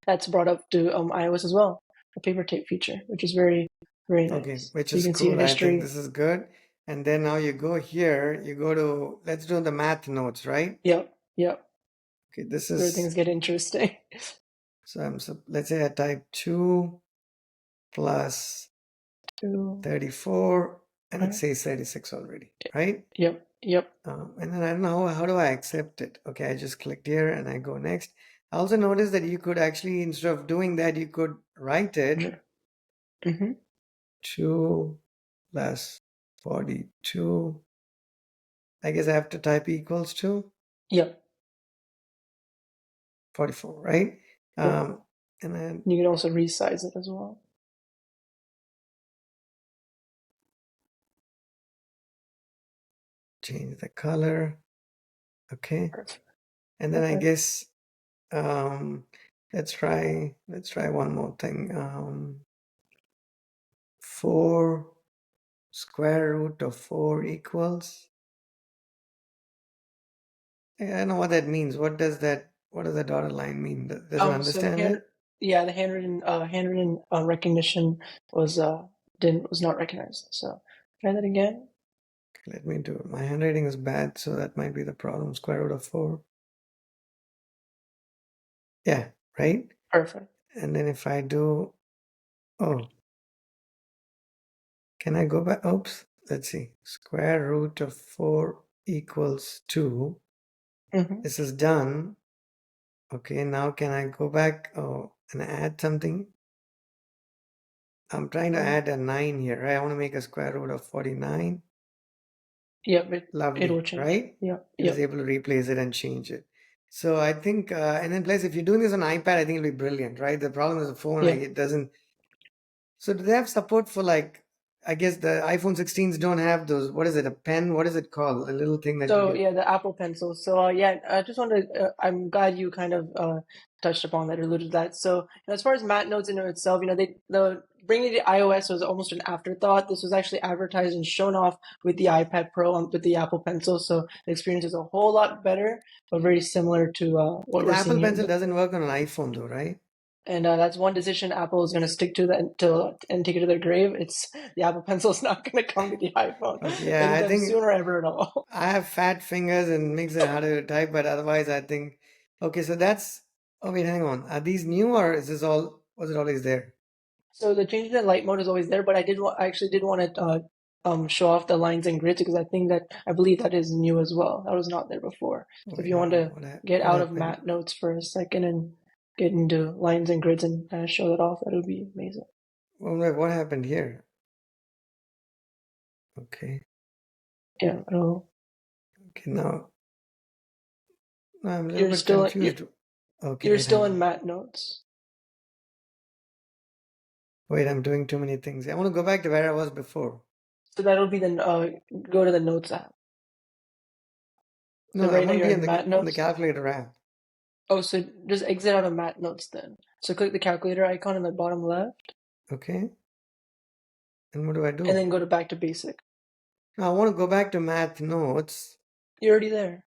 that's brought up to iOS as well, the paper tape feature, which is very, very okay, nice. which So you is can see your cool. I think history. this is good. And then now you go here, you go to, let's do the math notes, right? Yep, yep. Okay, this Where is, things get interesting. so let's say I type 2 plus Two, 34, and it right? says 36 already, right? Yep, yep. And then I don't know how do I accept it. Okay, I just clicked here and I go next. I also noticed that you could actually, instead of doing that, you could write it Mm-hmm. 2 plus 42. I guess I have to type equals to Yep, 44, right? yep. Um, and then You can also resize it as well. change the color. Okay. Perfect. And then I Perfect. guess um, let's try one more thing. 4 square root of 4 equals. I don't know what that means. What does the dotted line mean? Does it So the understand it? yeah, the handwritten recognition was didn't was not recognized. So try that again. Let me do it. My handwriting is bad, so that might be the problem. Square root of 4. Yeah, right? Perfect. And then if I do, oh, can I go back? Oops, let's see. Square root of 4 equals 2. Mm-hmm. This is done. Okay, now can I go back and add something? I'm trying to Um, add a 9 here, right? I want to make a square root of 49. yep, it will Lovely, change. right? Yep, It is yep, able to replace it and change it. So I think, and then plus if you're doing this on iPad, I think it'll be brilliant, right? The problem is the phone, like yeah. it doesn't. So do they have support for like, I guess the iPhone 16s don't have those, what is it, a pen? What is it called? A little thing that you So can, yeah, the Apple Pencil. So yeah, I just wanted. I'm glad you kind of touched upon that, alluded to that. So as far as Matte Notes in and of itself, the bringing it to iOS was almost an afterthought. This was actually advertised and shown off with the iPad Pro and with the Apple Pencil. So the experience is a whole lot better, but very similar to what the we're Apple seeing here. Pencil doesn't work on an iPhone though, right? And that's one decision Apple is going to stick to that and take it to their grave. It's the Apple Pencil is not going to come to the iPhone Okay, yeah, I anytime think soon or ever at all. I have fat fingers and makes it harder to type, but otherwise I think okay, so that's oh wait, hang on. Are these new or is this all was it always there? So the change in the light mode is always there, but I actually did want to show off the lines and grids because I believe that is new as well. That was not there before. So if Wait, you hang want on. to get What out of happened? matte notes for a second and get into lines and grids and kind of show that off, that would be amazing. Well, wait, what happened here? Okay. Yeah. Okay, now no, I'm a little You're bit still confused. Okay, you're wait, still hang in on. matte notes. Wait, I'm doing too many things. I want to go back to where I was before. So that'll be the go to the notes app. No, So I right now want to you're be in matte on the notes. calculator app. Oh, so just exit out of matte notes then. So click the calculator icon in the bottom left, Okay. And what do I and do? then go to back to basic. No, I want to go back to math notes. You're already there.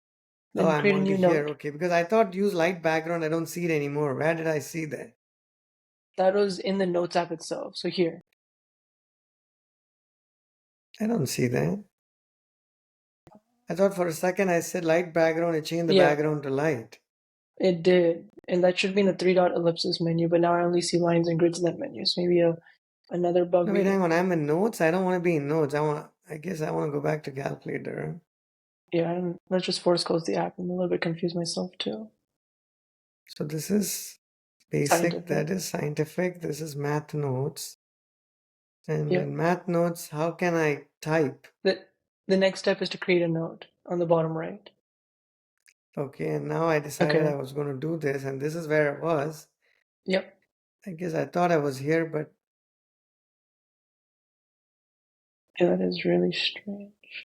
Oh, Then I'm create a already new here. note. Okay, because I thought use light background. I don't see it anymore. Where did I see that? That was in the Notes app itself. So here, I don't see that. I thought for a second I said light background. It changed the yeah, background to light. it did. And that should be in the three dot ellipsis menu, but now I only see lines and grids in that menu. So maybe another bug No, wait, we, hang on. I'm in notes. I don't want to be in notes. I guess I want to go back to calculator. yeah, let's just force close the app. I'm a little bit confused myself too. So this is basic. Scientific. That is scientific. This is math notes. And Yep. in math notes, how can I type? The, the next step is to create a note on the bottom right. Okay, and now I decided I Okay. was going to do this, and this is where I was. Yep. I guess I thought I was here, but Yeah, that is really strange.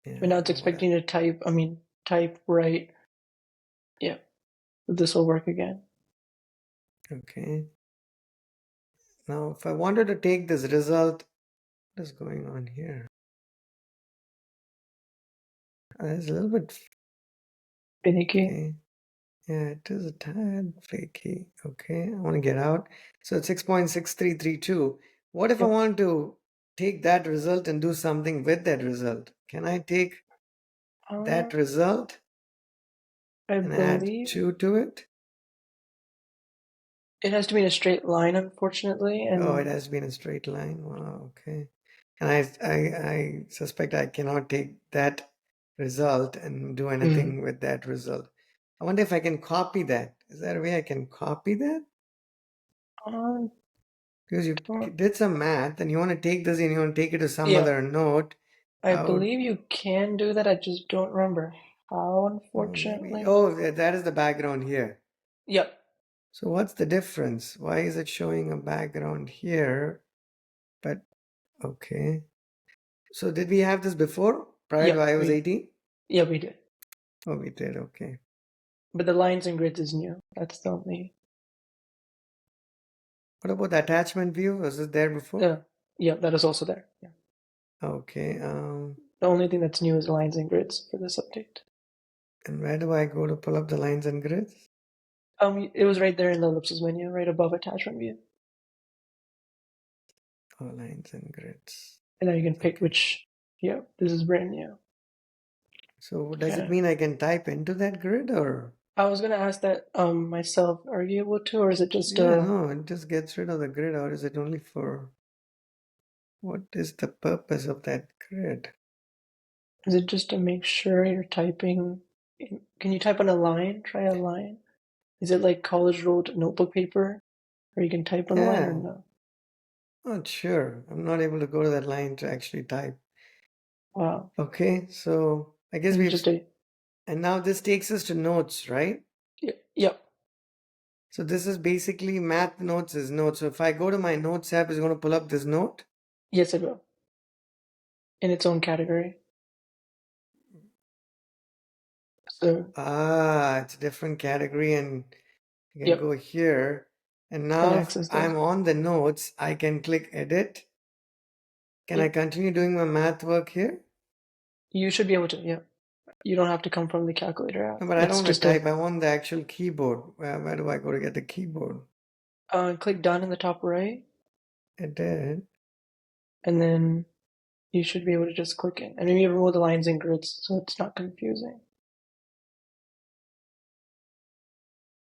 yeah, But now I it's don't know what expecting to type right. Yeah. This will work again. okay. Now, if I wanted to take this result, what is going on here? It's a little bit Finicky. okay. Yeah, it is a tad flaky. Okay, I want to get out. So it's 6.6332. What if I Yep. want to take that result and do something with that result? Can I take Uh, that result I and add believe 2 to it? it has to be in a straight line, unfortunately, Oh, it and has been a straight line. Wow, okay. And I suspect I cannot take that result and do mm, anything with that result. I wonder if I can copy that. Is there a way I can copy that? uh, Because you don't- did some math and you want to take this and you want to take it to some yeah, other node. I How, believe you can do that. I just don't remember how, oh, maybe. unfortunately. Oh, that is the background here. Yep, So what's the difference? Why is it showing a background here? But okay. So did we have this before, prior to yep, iOS 18? we did. Oh, we did. Okay. But the lines and grids is new. That's the only. What about the attachment view? Was it there before? Yeah, that is also there. Yeah, Okay. the only thing that's new is lines and grids for this update. And where do I go to pull up the lines and grids? It was right there in the ellipsis menu, right above attachment view, Oh, lines and grids. and then you can pick Okay. which. Yeah, this is brand new. So does it Okay. mean I can type into that grid or? I was gonna ask that myself. Are you able to, or is it just Yeah, no, it just gets rid of the grid, or is it only for what is the purpose of that grid? is it just to make sure you're typing? Can you type on a line? Try a line. Is it like college ruled notebook paper, where you can type on a line or Yeah, no? not sure. I'm not able to go to that line to actually type. Wow. Okay, so I guess Maybe we've, just a. and now this takes us to notes, right? Yep. So this is basically math notes is notes. So if I go to my notes app, it's going to pull up this note. Yes, it will. In its own category. So Ah, it's a different category and you can yep, go here. And and now if access those. I'm on the notes, I can click edit. Can I Yep. continue doing my math work here? You should be able to. Yep. You don't have to come from the calculator app. No, but I It's don't want to just a. type. I want the actual keyboard. Where do I go to get the keyboard? Click done in the top right, It did. and then you should be able to just click it. And maybe remove the lines and grids so it's not confusing.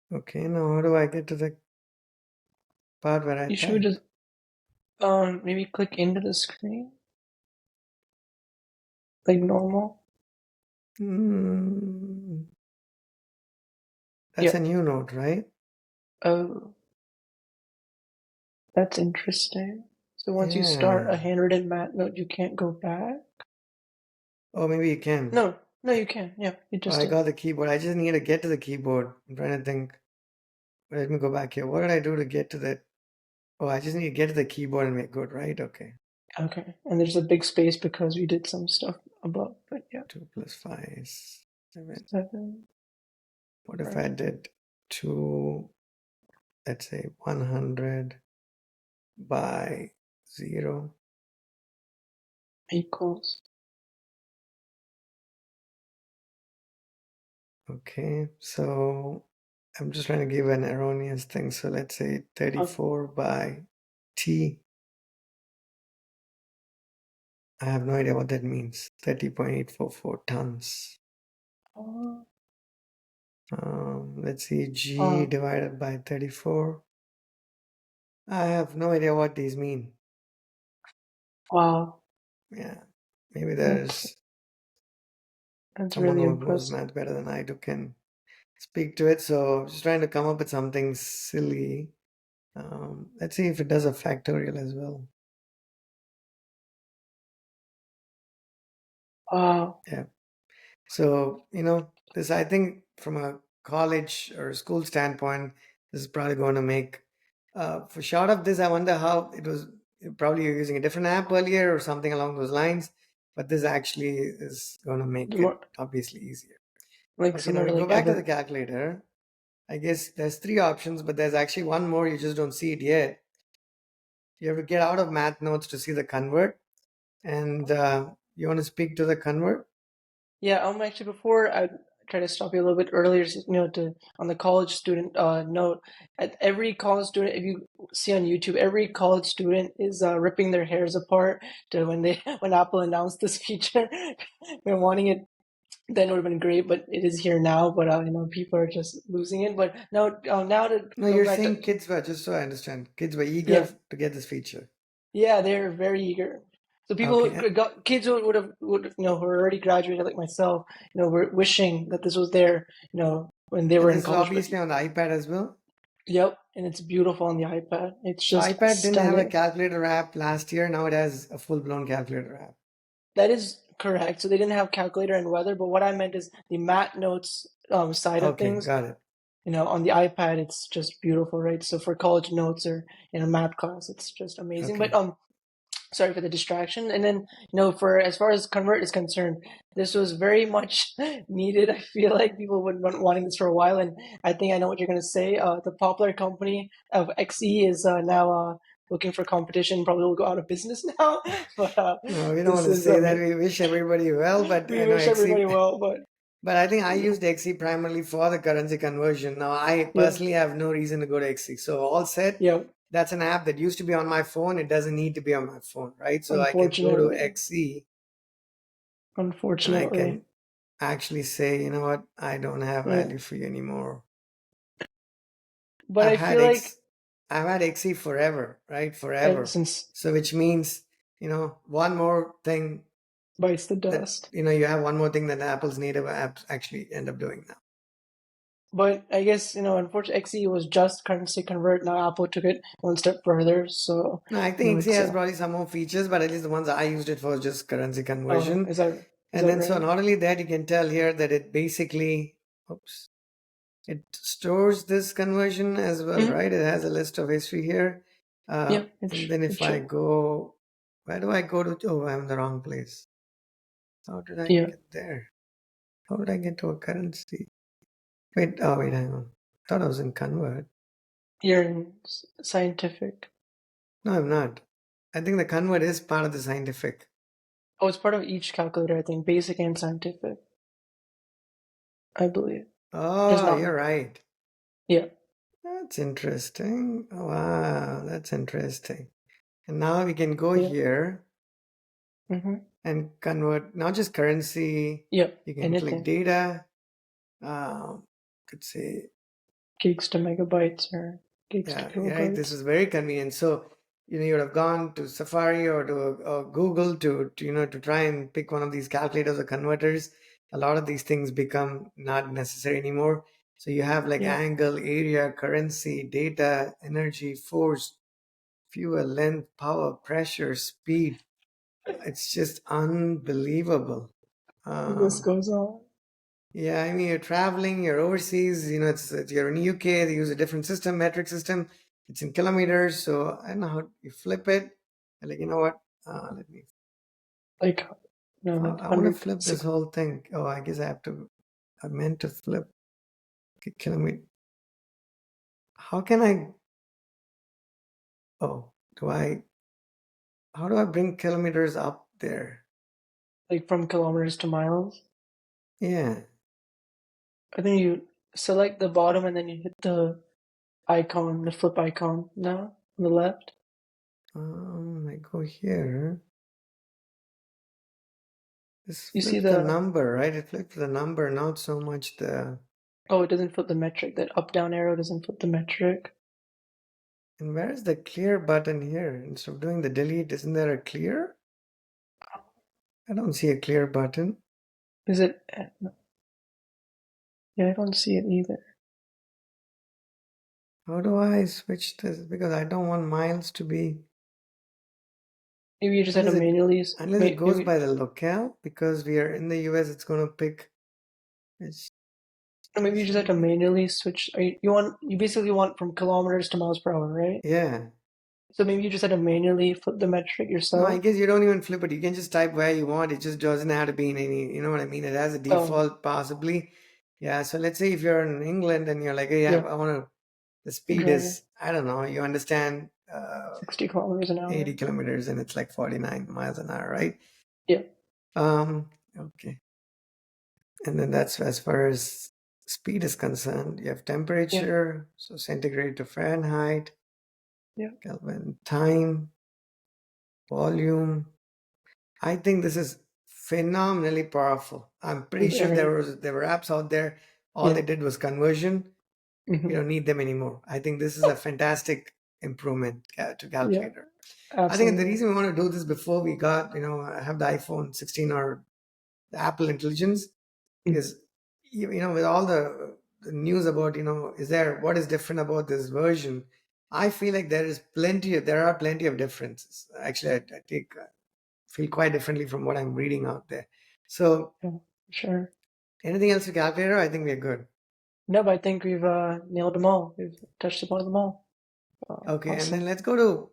Okay, now how do I get to the part where I You should just typed? maybe click into the screen like normal. Hmm. That's Yeah. a new note, right? Oh, that's interesting. So once you start a Yeah. handwritten mat note, you can't go back? Oh, maybe you can. No, no, you can. Yeah, you Oh, just I did. got the keyboard. I just need to get to the keyboard. I'm trying to think. Let me go back here. What did I do to get to that? Oh, I just need to get to the keyboard and make good, right? Okay. Okay. And there's a big space because we did some stuff above, but yeah. 2 plus 5 is 7. 7. What if I Right. did 2, let's say 100 by 0? Equals. Okay, so I'm just trying to give an erroneous thing. So let's say Oh, 34 by T. I have no idea what that means. 30.844 tons. oh, Let's see, G oh, divided by 34. I have no idea what these mean. wow. Yeah, maybe That's there's that's someone really who knows impressive. math better than I do can speak to it. So I'm just trying to come up with something silly. Let's see if it does a factorial as well. Wow. Yeah. So, this, I think from a college or school standpoint, this is probably going to make, for short of this, I wonder how it was, probably you're using a different app earlier or something along those lines, but this actually is going to The make it more obviously easier. like Okay, now similar we to go like back to the Ever. calculator. I guess there's three options, but there's actually one more. You just don't see it yet. You have to get out of math notes to see the convert. And you want to speak to the convert? Yeah, actually before I try to stop you a little bit earlier, to on the college student note, at every college student, if you see on YouTube, every college student is ripping their hairs apart to when they when Apple announced this feature. They're wanting it then it would have been great, but it is here now. But people are just losing it. But now to No, go you're back to saying kids were, just so I understand, kids were eager yeah, to get this feature. yeah, they're very eager. So people Okay. who got kids who would who are already graduated like myself, were wishing that this was there, when they were And in this is college. But obviously on the iPad as well. yep, and it's beautiful on the iPad. It's So just iPad didn't have a stunning. calculator app last year. Now it has a full-blown calculator app. That is correct. So they didn't have calculator and weather, but what I meant is the Math Notes side of Okay, things. got it. On the iPad, it's just beautiful, right? So for college notes or in a math class, it's just amazing. But Okay. sorry for the distraction. And then, for as far as Convert is concerned, this was very much needed. I feel like people would been wanting this for a while, and I think I know what you're going to say. The popular company of XE is now looking for competition. Probably will go out of business now. But No, we don't this want to is say that. We wish everybody well, but we I know wish everybody XE. well. But But I think I yeah, used XE primarily for the currency conversion. Now I yeah, personally have no reason to go to XE. So all set. yeah. That's an app that used to be on my phone. It doesn't need to be on my phone, right? So I can go to Unfortunately, XE and I unfortunately. can actually say, you know what, I don't have Yeah. value for you anymore. But I've I had feel like X, I've had XE forever, right? Forever. since So which means, one more thing bites the that, dust. you have one more thing that Apple's native apps actually end up doing now. But I guess, unfortunately, XE was just currency convert. Now Apple took it one step further. So, No, I think XE it's has probably some more features, but at least the ones I used it for was just currency oh, conversion. is And that then so right? not only that, you can tell here that it basically, oops, it stores this conversion as well, Hmm. right? It has a list of history here. Yeah, And then it if I should. go, where do I go to? Oh, I'm in the wrong place. How did I Yeah, get there? How did I get to a currency? Wait, hang on. Thought I was in convert. you're in scientific. No, I'm not. I think the convert is part of the scientific. Oh, it's part of each calculator, I think, basic and scientific, I believe. Just Oh, not. you're right. Yeah. That's interesting. Wow, that's interesting. And now we can go Yeah. here Mm-hmm. and convert not just currency, Yep. you can click Anything. data. Could say, Gigs to megabytes or gigs to yeah, right. This kilobytes. is very convenient. So, you would have gone to Safari or to Google to try and pick one of these calculators or converters. A lot of these things become not necessary anymore. So you have like Yeah. angle, area, currency, data, energy, force, fuel, length, power, pressure, speed. It's just unbelievable. This Um, goes on. yeah, I mean, you're traveling, you're overseas, you're in UK, they use a different system, metric system. It's in kilometers. So I don't know how you flip it. And like, you know what? Let me, Like, like I want to 100, flip this whole thing. Oh, I guess I meant to flip kilometer. How can oh, how do I bring kilometers up there? like from kilometers to miles. Yeah. I think you select the bottom and then you hit the icon, the flip icon now on the left. I go here. This You see flips the the, number, right? It flips the number, not so much the. oh, it doesn't flip the metric. That up down arrow doesn't flip the metric. And where is the clear button here? Instead of doing the delete, isn't there a clear? I don't see a clear button. Is it? Yeah, I don't see it either. How do I switch this? Because I don't want miles to be Maybe you just had to unless it manually, unless it goes maybe, by the locale. Because we are in the US, it's gonna pick. It's or maybe you just had to manually switch. You basically want from kilometers to miles per hour, right? yeah. So maybe you just had to manually flip the metric No, I yourself. guess you don't even flip it. You can just type where you want. It just doesn't have to be in any. You know what I mean? It has a Oh, default, possibly. Yeah. So let's say if you're in England and you're like, hey, yeah, I want to. The speed drag it. is, I don't know. You understand. 60 kilometers an 80 hour. kilometers and it's like 49 miles an hour, right? Yeah, Okay. And then that's as far as speed is concerned. You have yeah, temperature, so centigrade to Fahrenheit, yeah. Kelvin, time, volume. I think this is phenomenally powerful. I'm pretty With sure every, there were apps out there. All they yeah. did was conversion. You Hmm. don't need them anymore. I think this is a fantastic improvement to Yeah, calculator. I think the absolutely. reason we want to do this before we got, have the iPhone 16 or the Apple Intelligence Mm. is, with all the news about, is there, what is different about this version? I feel like there are plenty of differences. Actually, feel quite differently from what I'm reading out there. So Yeah, sure. anything else to calculator? I think we're good. No, but I think we've nailed them all. We've touched upon them all. Okay. And then Awesome. let's go to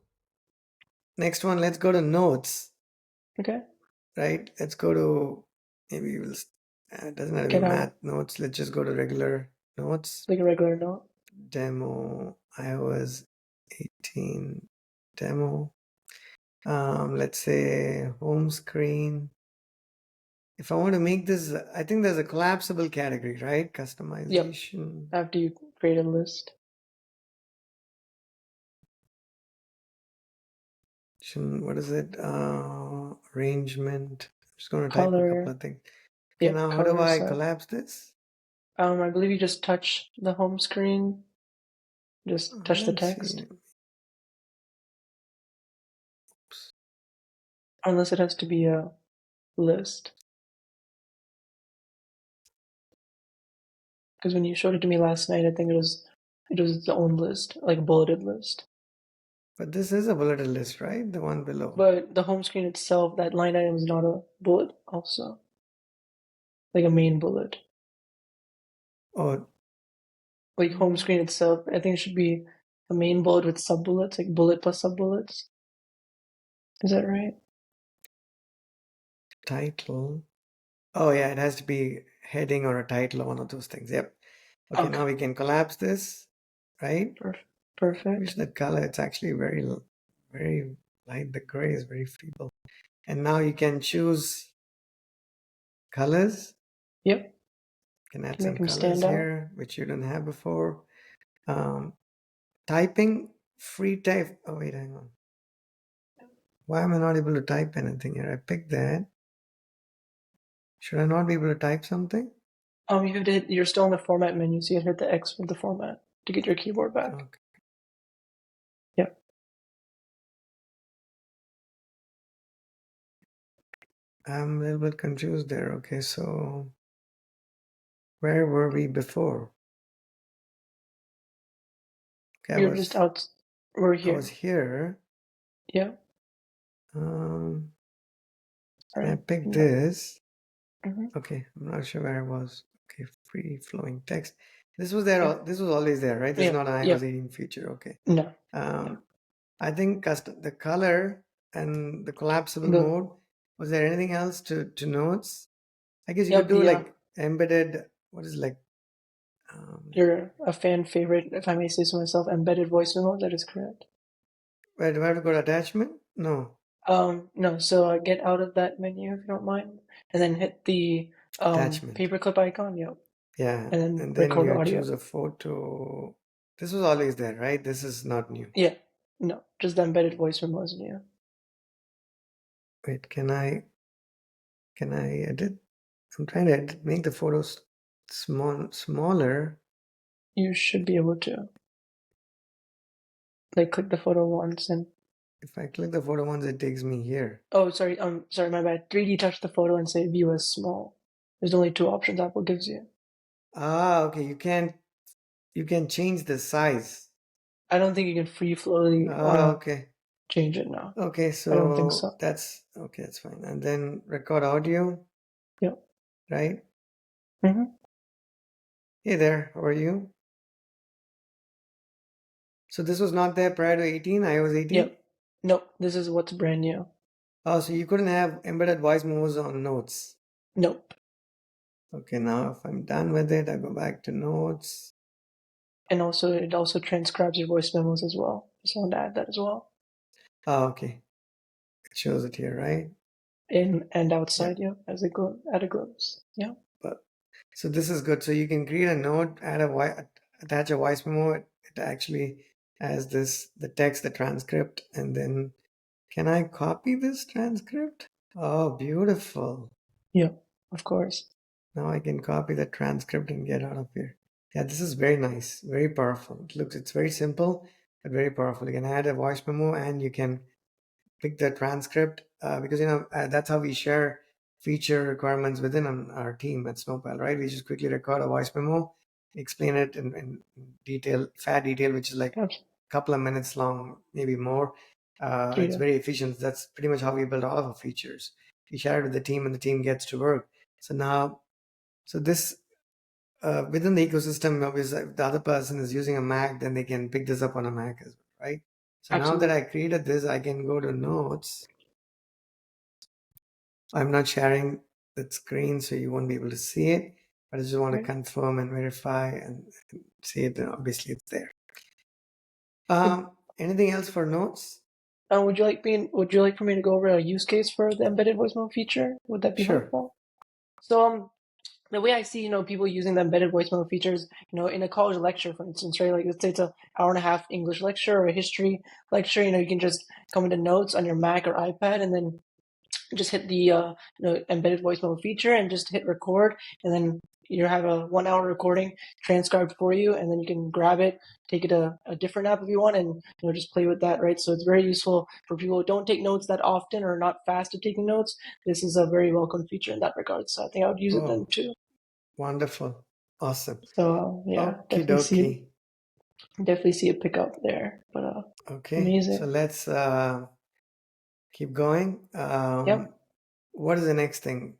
next one. Let's go to notes, Okay. right? Let's go to, maybe it doesn't have to be Get out math notes. Let's just go to regular notes. like a regular note. Demo iOS 18 demo. Let's say home screen. If I want to make this, I think there's a collapsible category, right? Yep. Customization. After you create a list. What is it? Arrangement. I'm just going to type a couple Color. of things. Okay, Yep. now how do Color I set. collapse this? I believe you just touch the home screen. Just I touch the don't see. text. Unless it has to be a list. Because when you showed it to me last night, I think it was its own list, like a bulleted list. But this is a bulleted list, right? The one below. But the home screen itself, that line item is not a bullet also. Like a main bullet. Oh, Like home mm, screen itself, I think it should be a main bullet with sub bullets, like bullet plus sub bullets. Is that right? title. Oh, yeah, it has to be heading or a title or one of those things. Yep. Okay, now Okay. we can collapse this, right? Wish Perfect. that color. It's actually very light. The gray is very feeble. And now you can choose colors. Yep. You can add To make some them colors stand out. here, which you didn't have before. Typing, free type. Oh, wait, hang on. Why am I not able to type anything here? I picked that. Should I not be able to type something? You have to hit, you're still in the format menu, so you have to hit the X for the format to get your keyboard back. Okay. Yeah. I'm a little bit confused there. Okay, so where were we before? Okay, You're just out. We're I was here. here. Yeah. Um, All I right. picked No. this. Mm-hmm. Okay, I'm not sure where I was. Okay, free flowing text. This was there. Yeah. This was always there, right? This is Yeah. not an Yeah. iOS 18 feature. Okay. No. No. Um, I think the color and the collapsible The mode. Was there anything else to notes? I guess you could yep. do The like embedded. What is like? you're a fan favorite, if I may say so myself, embedded voice memo. That is correct. Where do I have to go to attachment? No, No. So get out of that menu if you don't mind, and then hit the attachment. paperclip icon. Yep. Yeah, And then and then record you audio. choose a photo. This was always there, right? This is not new. Yeah. No. Just the embedded voice memo is new. Wait, can I edit? I'm trying to make the photos smaller. You should be able to like click the photo once and If I click the photo once, it takes me here. oh sorry my bad. 3D touch the photo and say view as small. There's only two options Apple gives you. Ah, okay. You can change the size. I don't think you can free flowly Ah, okay. change it now. Okay, I don't think so so. that's okay, that's fine. And then record audio, Yep. right? Mm-hmm. Hey there, how are you? So this was not there prior to 18, iOS 18? Yep. Nope. This is what's brand new. Oh, so you couldn't have embedded voice memos on notes. Nope. Okay, now if I'm done with it, I go back to notes. And also it also transcribes your voice memos as well. Just wanted to add that as well. Oh, okay. It shows it here, right? In and Yeah. outside, yeah, as a at a glimpse. Yeah. But so this is good. So you can create a note, attach a voice memo. It actually has the text, the transcript, and then can I copy this transcript? Oh, beautiful. Yeah. Of course. Now I can copy the transcript and get out of here. Yeah, this is very nice, very powerful. It's very simple, but very powerful. You can add a voice memo and you can pick the transcript because that's how we share feature requirements within our team at Snowpal, right? We just quickly record a voice memo, explain it in detail, fair detail, which is like a Absolutely. couple of minutes long, maybe more. Three It's to very efficient. That's pretty much how we build all of our features. We share it with the team, and the team gets to work. So this within the ecosystem, obviously, if the other person is using a Mac, then they can pick this up on a Mac as well, right? So now that I absolutely. created this, I can go to Notes. I'm not sharing the screen, so you won't be able to see it. But I just want to Right. confirm and verify and see it. Then obviously, it's there. Good. Anything else for Notes? Would you like for me to go over a use case for the embedded voice memo feature? Would that be Sure. helpful? So the way I see, people using the embedded voice memo features, in a college lecture, for instance, right? Like let's say it's an hour and a half English lecture or a history lecture, you can just come into notes on your Mac or iPad and then just hit the embedded voice memo feature and just hit record, and then you have a 1 hour recording transcribed for you, and then you can grab it, take it to a different app if you want, and just play with that, right? So it's very useful for people who don't take notes that often or are not fast at taking notes. This is a very welcome feature in that regard. So I think I would use it then Oh, too. wonderful. Awesome. So yeah, Okie dokie. definitely see it pick up there. But Okay, so amazing. let's keep going. Yep. What is the next thing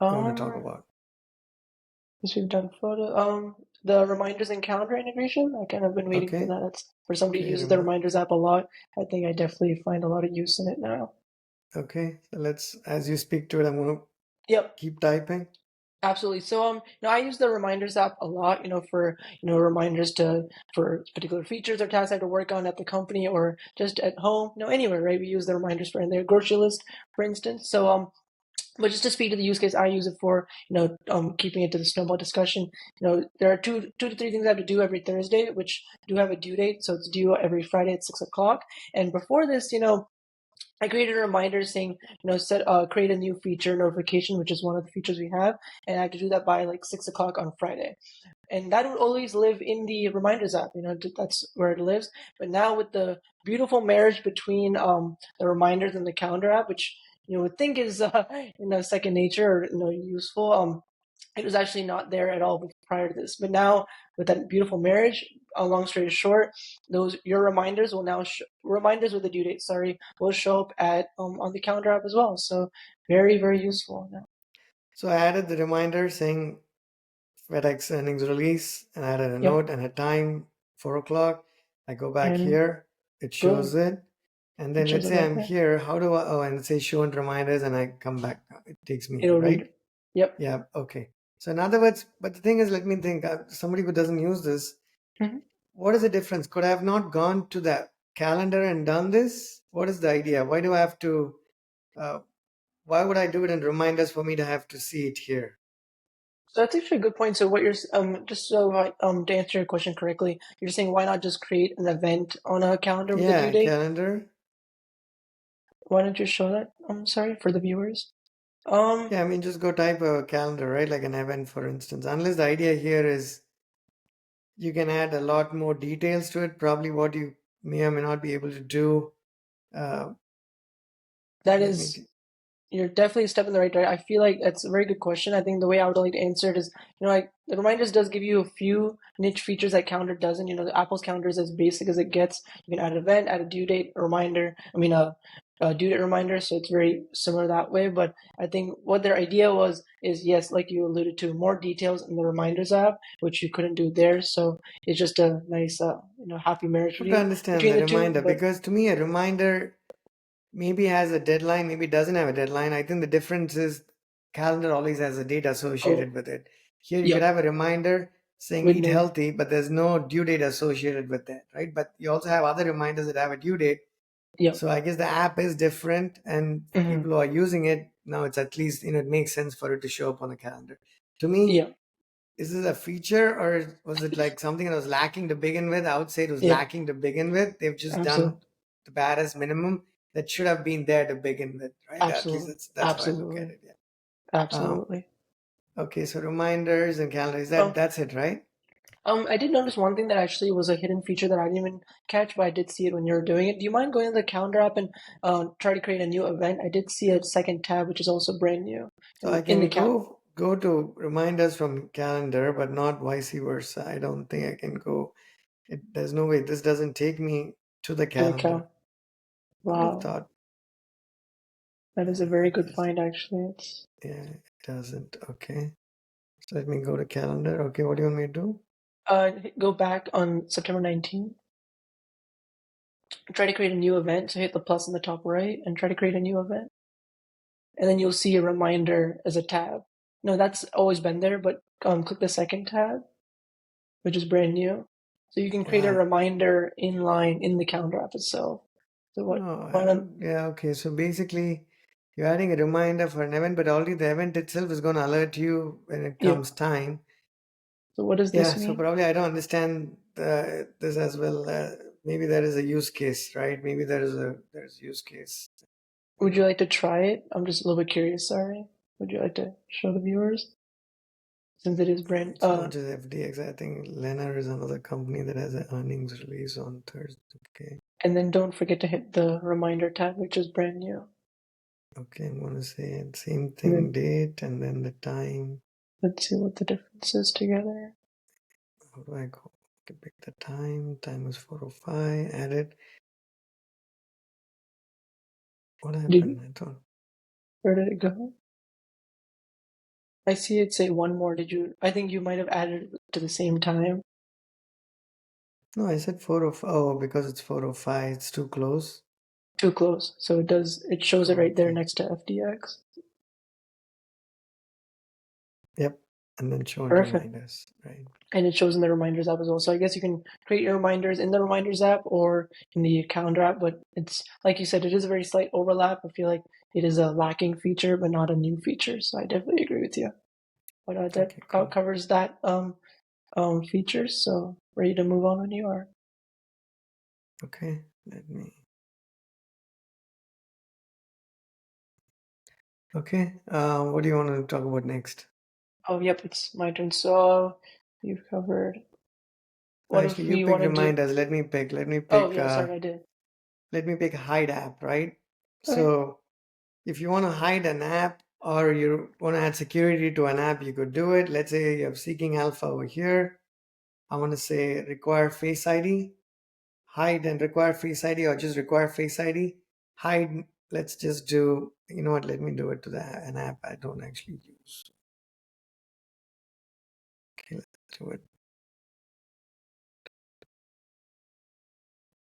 you want to talk Um, about? Since we've done photo, the reminders and calendar integration. I kind of been waiting for Okay. that. That's for somebody who Okay. uses the reminders app a lot. I think I definitely find a lot of use in it now. Okay. So as you speak to it, I'm going to Yep, keep typing. absolutely. So I use the reminders app a lot. For reminders for particular features or tasks I have to work on at the company or just at home. Anywhere, right? We use the reminders for in their grocery list, for instance. So But just to speak to the use case I use it for, keeping it to the snowball discussion, there are two to three things I have to do every Thursday, which do have a due date. So it's due every Friday at 6 o'clock. And before this, I created a reminder saying, create a new feature notification, which is one of the features we have. And I have to do that by like 6 o'clock on Friday. And that would always live in the reminders app, that's where it lives. But now with the beautiful marriage between the reminders and the calendar app, which would think is second nature or useful, it was actually not there at all prior to this. But now with that beautiful marriage, long story short, your reminders will now reminders with the due date, will show up at on the calendar app as well. So very, very useful now. So I added the reminder saying FedEx earnings release, and I added a Yep. note and a time, 4 o'clock. I go back And here, it shows it. And then let's say I'm here, how do I, and it says show and reminders, and I come back. It takes me here, right? Yep. Yeah, okay. So in other words, but the thing is, let me think, somebody who doesn't use this, what is the difference? Could I have not gone to the calendar and done this? What is the idea? Why do I have to, why would I do it in reminders for me to have to see it here? So that's actually a good point. So what you're just so to answer your question correctly, you're saying why not just create an event on a calendar with a due date? Calendar. Why don't you show that? I'm sorry for the viewers. Yeah, I mean, just go type a calendar, right? Like an event, for instance. Unless the idea here is you can add a lot more details to it. Probably what you may or may not be able to do. You're definitely a step in the right direction. I feel like that's a very good question. I think the way I would like to answer it is, the reminders does give you a few niche features that calendar doesn't. The Apple's calendar is as basic as it gets. You can add an event, add a due date, a reminder. A due date reminder. So it's very similar that way. But I think what their idea is yes, like you alluded to, more details in the reminders app, which you couldn't do there. So it's just a nice, happy marriage To understand between the the reminder, two. But because to me, a reminder maybe has a deadline, maybe doesn't have a deadline. I think the difference is calendar always has a date associated with it. Here you could have a reminder saying eat healthy, but there's no due date associated with that, right? But you also have other reminders that have a due date. So I guess the app is different, and for people who are using it now, it's at least it makes sense for it to show up on a calendar. To me, is this a feature, or was it like something that was lacking to begin with? I would say it was lacking to begin with. They've just done the barest minimum that should have been there to begin with, right? Absolutely. At least that's how I look at it. Yeah. Absolutely. Okay, so reminders and calendars. That's it, right? I did notice one thing that actually was a hidden feature that I didn't even catch, but I did see it when you were doing it. Do you mind going to the calendar app and try to create a new event? I did see a second tab, which is also brand new. So I can go to reminders from calendar, but not vice versa. I don't think I can go. There's no way. This doesn't take me to the calendar. Wow. Thought. That is a very good find, actually. Yeah, it doesn't. Okay. So let me go to calendar. Okay, what do you want me to do? Go back on September 19th. Try to create a new event. So hit the plus in the top right and try to create a new event. And then you'll see a reminder as a tab. No, that's always been there, but click the second tab, which is brand new. So you can create a reminder inline in the calendar app itself. So yeah, okay. So basically, you're adding a reminder for an event, but already the event itself is going to alert you when it comes time. So what does this mean? So probably I don't understand this as well. Maybe there is a use case, right? Maybe there's use case. Would you like to try it? I'm just a little bit curious. Sorry. Would you like to show the viewers? Since it is brand. It's not just FDX. I think Lennar is another company that has an earnings release on Thursday. Okay. And then don't forget to hit the reminder tab, which is brand new. Okay, I'm going to say same thing, date, and then the time. Let's see what the difference is together. How do I go? Okay, pick the time. Time is 4:05. Add it. What happened? Where did it go? I see it say one more. I think you might have added it to the same time. No, I said 4:05. Oh, because it's 4:05. It's too close. Too close. So it shows it right there next to FDX. Yep. And then show reminders, right? And it shows in the reminders app as well. So I guess you can create your reminders in the reminders app or in the calendar app, but it's like you said, it is a very slight overlap. I feel like it is a lacking feature, but not a new feature. So I definitely agree with you. But that Okay, cool. covers that features. So ready to move on when you are. Okay, let me. Okay, what do you want to talk about next? Oh, yep, it's my turn. So you've covered. What Actually, if you we pick want to do? reminders. Let me pick. Oh, yeah, sorry, I did. Let me pick hide app, right? Okay. So if you want to hide an app or you want to add security to an app, you could do it. Let's say you're seeking alpha over here. I want to say require face ID, hide and require face ID, or just require face ID. Hide, let's just do, you know what, let me do it to an app I don't actually use. Okay, let's do it.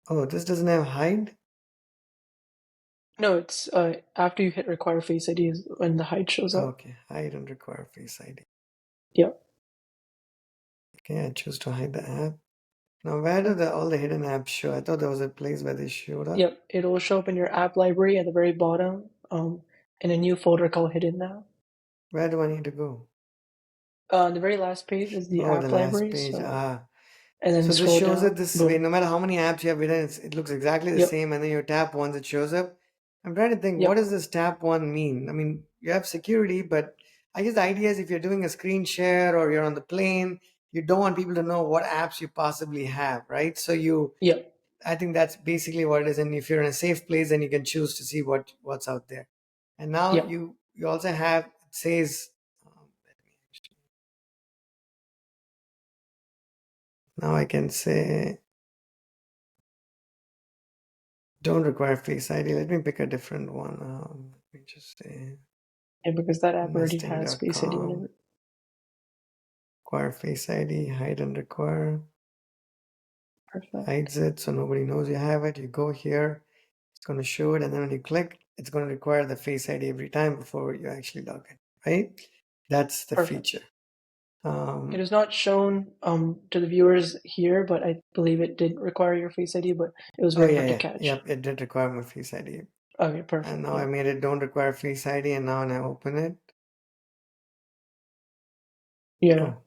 Oh, this doesn't have hide? No, it's after you hit require Face ID is when the hide shows up. Okay, hide and require face ID. Yep. Okay, I choose to hide the app. Now, where do all the hidden apps show? I thought there was a place where they showed up. Yep. It'll show up in your app library at the very bottom, in a new folder called Hidden Now. Where do I need to go? The very last page is the Oh, the app last library. page. So, Ah, and then so this scroll shows it down. this way. Boom. No matter how many apps you have hidden, it looks exactly the Yep. same. And then you tap once it shows up. I'm trying to think, what Yep. does this tap one mean? I mean, you have security, but I guess the idea is if you're doing a screen share or you're on the plane, you don't want people to know what apps you possibly have, right? So Yep. I think that's basically what it is. And if you're in a safe place, then you can choose to see what's out there. And now Yep. you also have, it says, let me now I can say don't require face ID. Let me pick a different one. Let me just say And because that app already has Face ID nesting.com. whenever. Require face ID, hide and require. Perfect. Hides it so nobody knows you have it. You go here, it's going to show it, and then when you click, it's going to require the face ID every time before you actually log in, right? That's the Perfect. feature. It is not shown to the viewers here, but I believe it did require your Face ID, but it was Oh very yeah, hard to yeah, catch. yep. It did require my face ID, Okay, and perfect. now I Yeah. made it don't require face ID, and now when I open it, Yeah. oh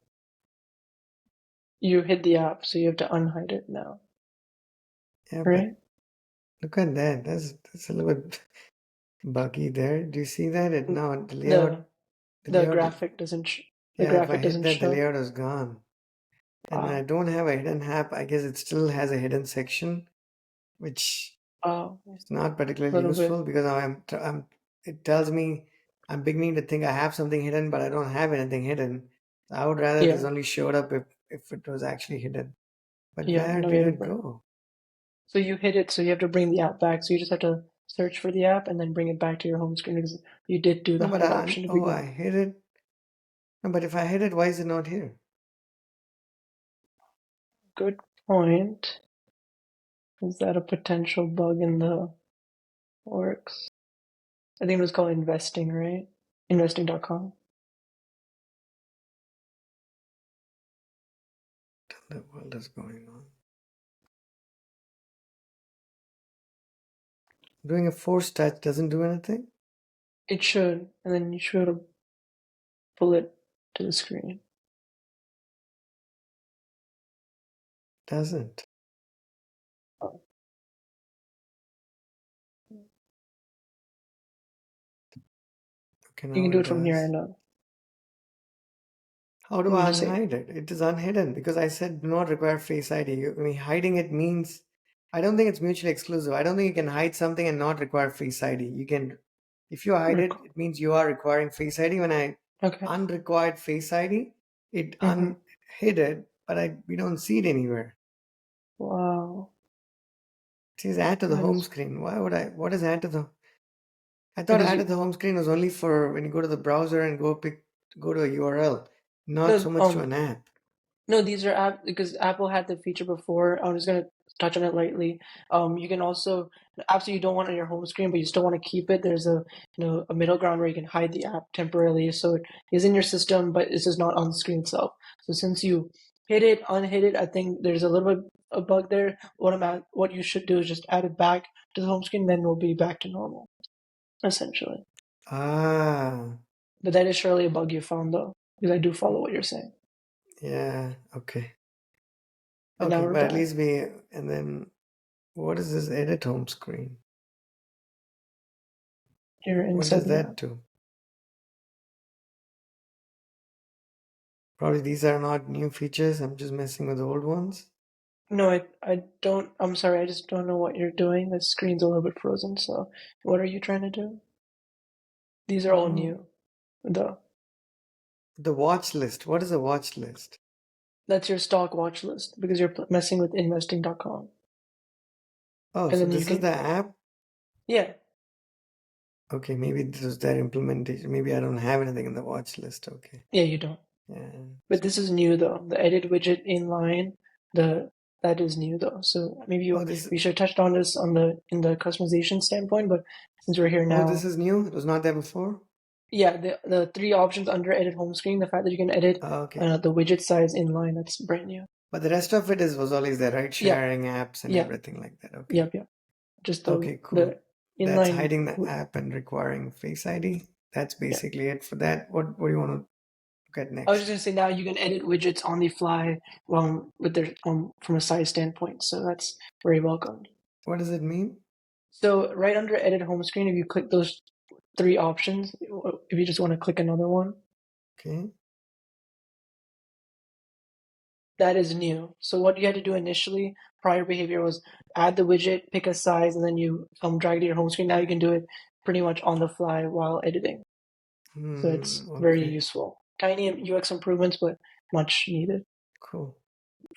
You hid the app, so you have to unhide it now. yeah, but Right? look at that. That's a little bit buggy there. Do you see that? It now The the the layout. graphic doesn't the Yeah, if I graphic hit doesn't that, the show. layout is gone. And when I Wow. don't have a hidden app, I guess it still has a hidden section, which Wow. is not A particularly little useful bit. because it tells me I'm beginning to think I have something hidden, but I don't have anything hidden. I would rather this Yeah. only showed up if it was actually hidden. But Yeah. where No, you did have to it bring. go? So you hid it, so you have to bring the app back. So you just have to search for the app and then bring it back to your home screen because you did do the No, but hide option to begin. I hid it. No, but if I hid it, why is it not here? Good point. Is that a potential bug in the works? I think it was called investing, right? Investing.com. What the world is going on? Doing a force touch doesn't do anything? It should, and then you should pull it to the screen. Doesn't. Oh, Okay, you now can do it it from here does. and How do you I just say, unhide it? It is unhidden because I said do not require face ID. I mean, hiding it means I don't think it's mutually exclusive. I don't think you can hide something and not require face ID. You can, if you hide it, it means you are requiring face ID. When I okay. unrequired face ID, it Mm-hmm. unhid it, but we don't see it anywhere. Wow. It says add to the That home is screen. Why would I? What is add to the? I thought because add to you the home screen was only for when you go to the browser and go to a URL, not no so much to an app. no, these are app because Apple had the feature before. I'm just gonna touch on it lightly. You can also apps that you don't want on your home screen, but you still want to keep it. There's a middle ground where you can hide the app temporarily, so it is in your system, but it's just not on the screen itself. So since you hit it, unhit it, I think there's a little bit a bug there. What you should do is just add it back to the home screen, then we'll be back to normal. essentially. Ah, But that is surely a bug you found though, because I do follow what you're saying. yeah. Okay. And now Okay, we're but at back. least we, and then what is this edit home screen? You're What inside does the that app. do? Probably these are not new features. I'm just messing with the old ones. No, I don't. I'm sorry, I just don't know what you're doing. The screen's a little bit frozen. So, what are you trying to do? These are all Oh, new, though. the watch list. What is a watch list? That's your stock watch list because you're messing with investing.com. Oh, And so then you this is can, the app? yeah, Okay, maybe this is their implementation. Maybe I don't have anything in the watch list. Okay. yeah, you don't. Yeah. But this is new though. The edit widget inline, the that is new though. So maybe Oh, this we should have touched on this on the in the customization standpoint, but since we're here this now, is new. It was not there before. yeah, the three options under edit home screen, the fact that you can edit Okay. the widget size inline, that's brand new. But the rest of it is was always there, right? Yep, Sharing apps and yep, everything like that. Okay. yep. Just Okay, cool. the That's inline. hiding the app and requiring Face ID. That's Yeah. basically it for that. What do you want to look at I was just next? gonna say now you can edit widgets on the fly, with their from a size standpoint. So that's very welcomed. What does it mean? So right under edit home screen, if you click those three options, if you just want to click another one, Okay. that is new. So what you had to do initially, prior behavior was add the widget, pick a size, and then you drag it to your home screen. Now you can do it pretty much on the fly while editing. So it's very Okay. useful. Tiny UX improvements, but much needed Cool.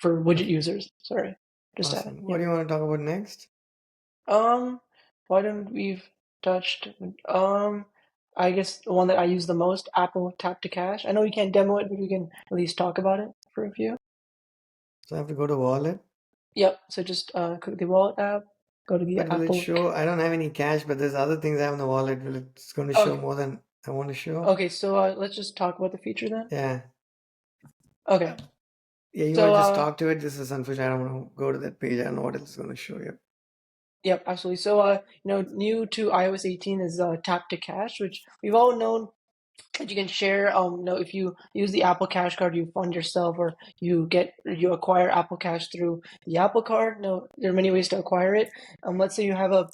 for widget Okay. users. Sorry, just adding. Awesome. What Yeah. do you want to talk about next? Um, why don't we've touched um I guess the one that I use the most, Apple Tap to Cash. I know we can't demo it, but we can at least talk about it for a few. So I have to go to wallet. Yep. So just click the wallet app, go to the But will it Apple. show? I don't have any cash, but there's other things I have in the wallet. It's going to show Okay. more than I want to show? Okay. So let's just talk about the feature then. Yeah. Okay. Yeah, you want So to just talk to it? This is unfortunate. I don't want to go to that page. I don't know what it's going to show you. yep, absolutely. So new to iOS 18 is Tap to Cash, which we've all known that you can share. If you use the Apple Cash card, you fund yourself, or you acquire Apple Cash through the Apple Card. No, there are many ways to acquire it. Let's say you have a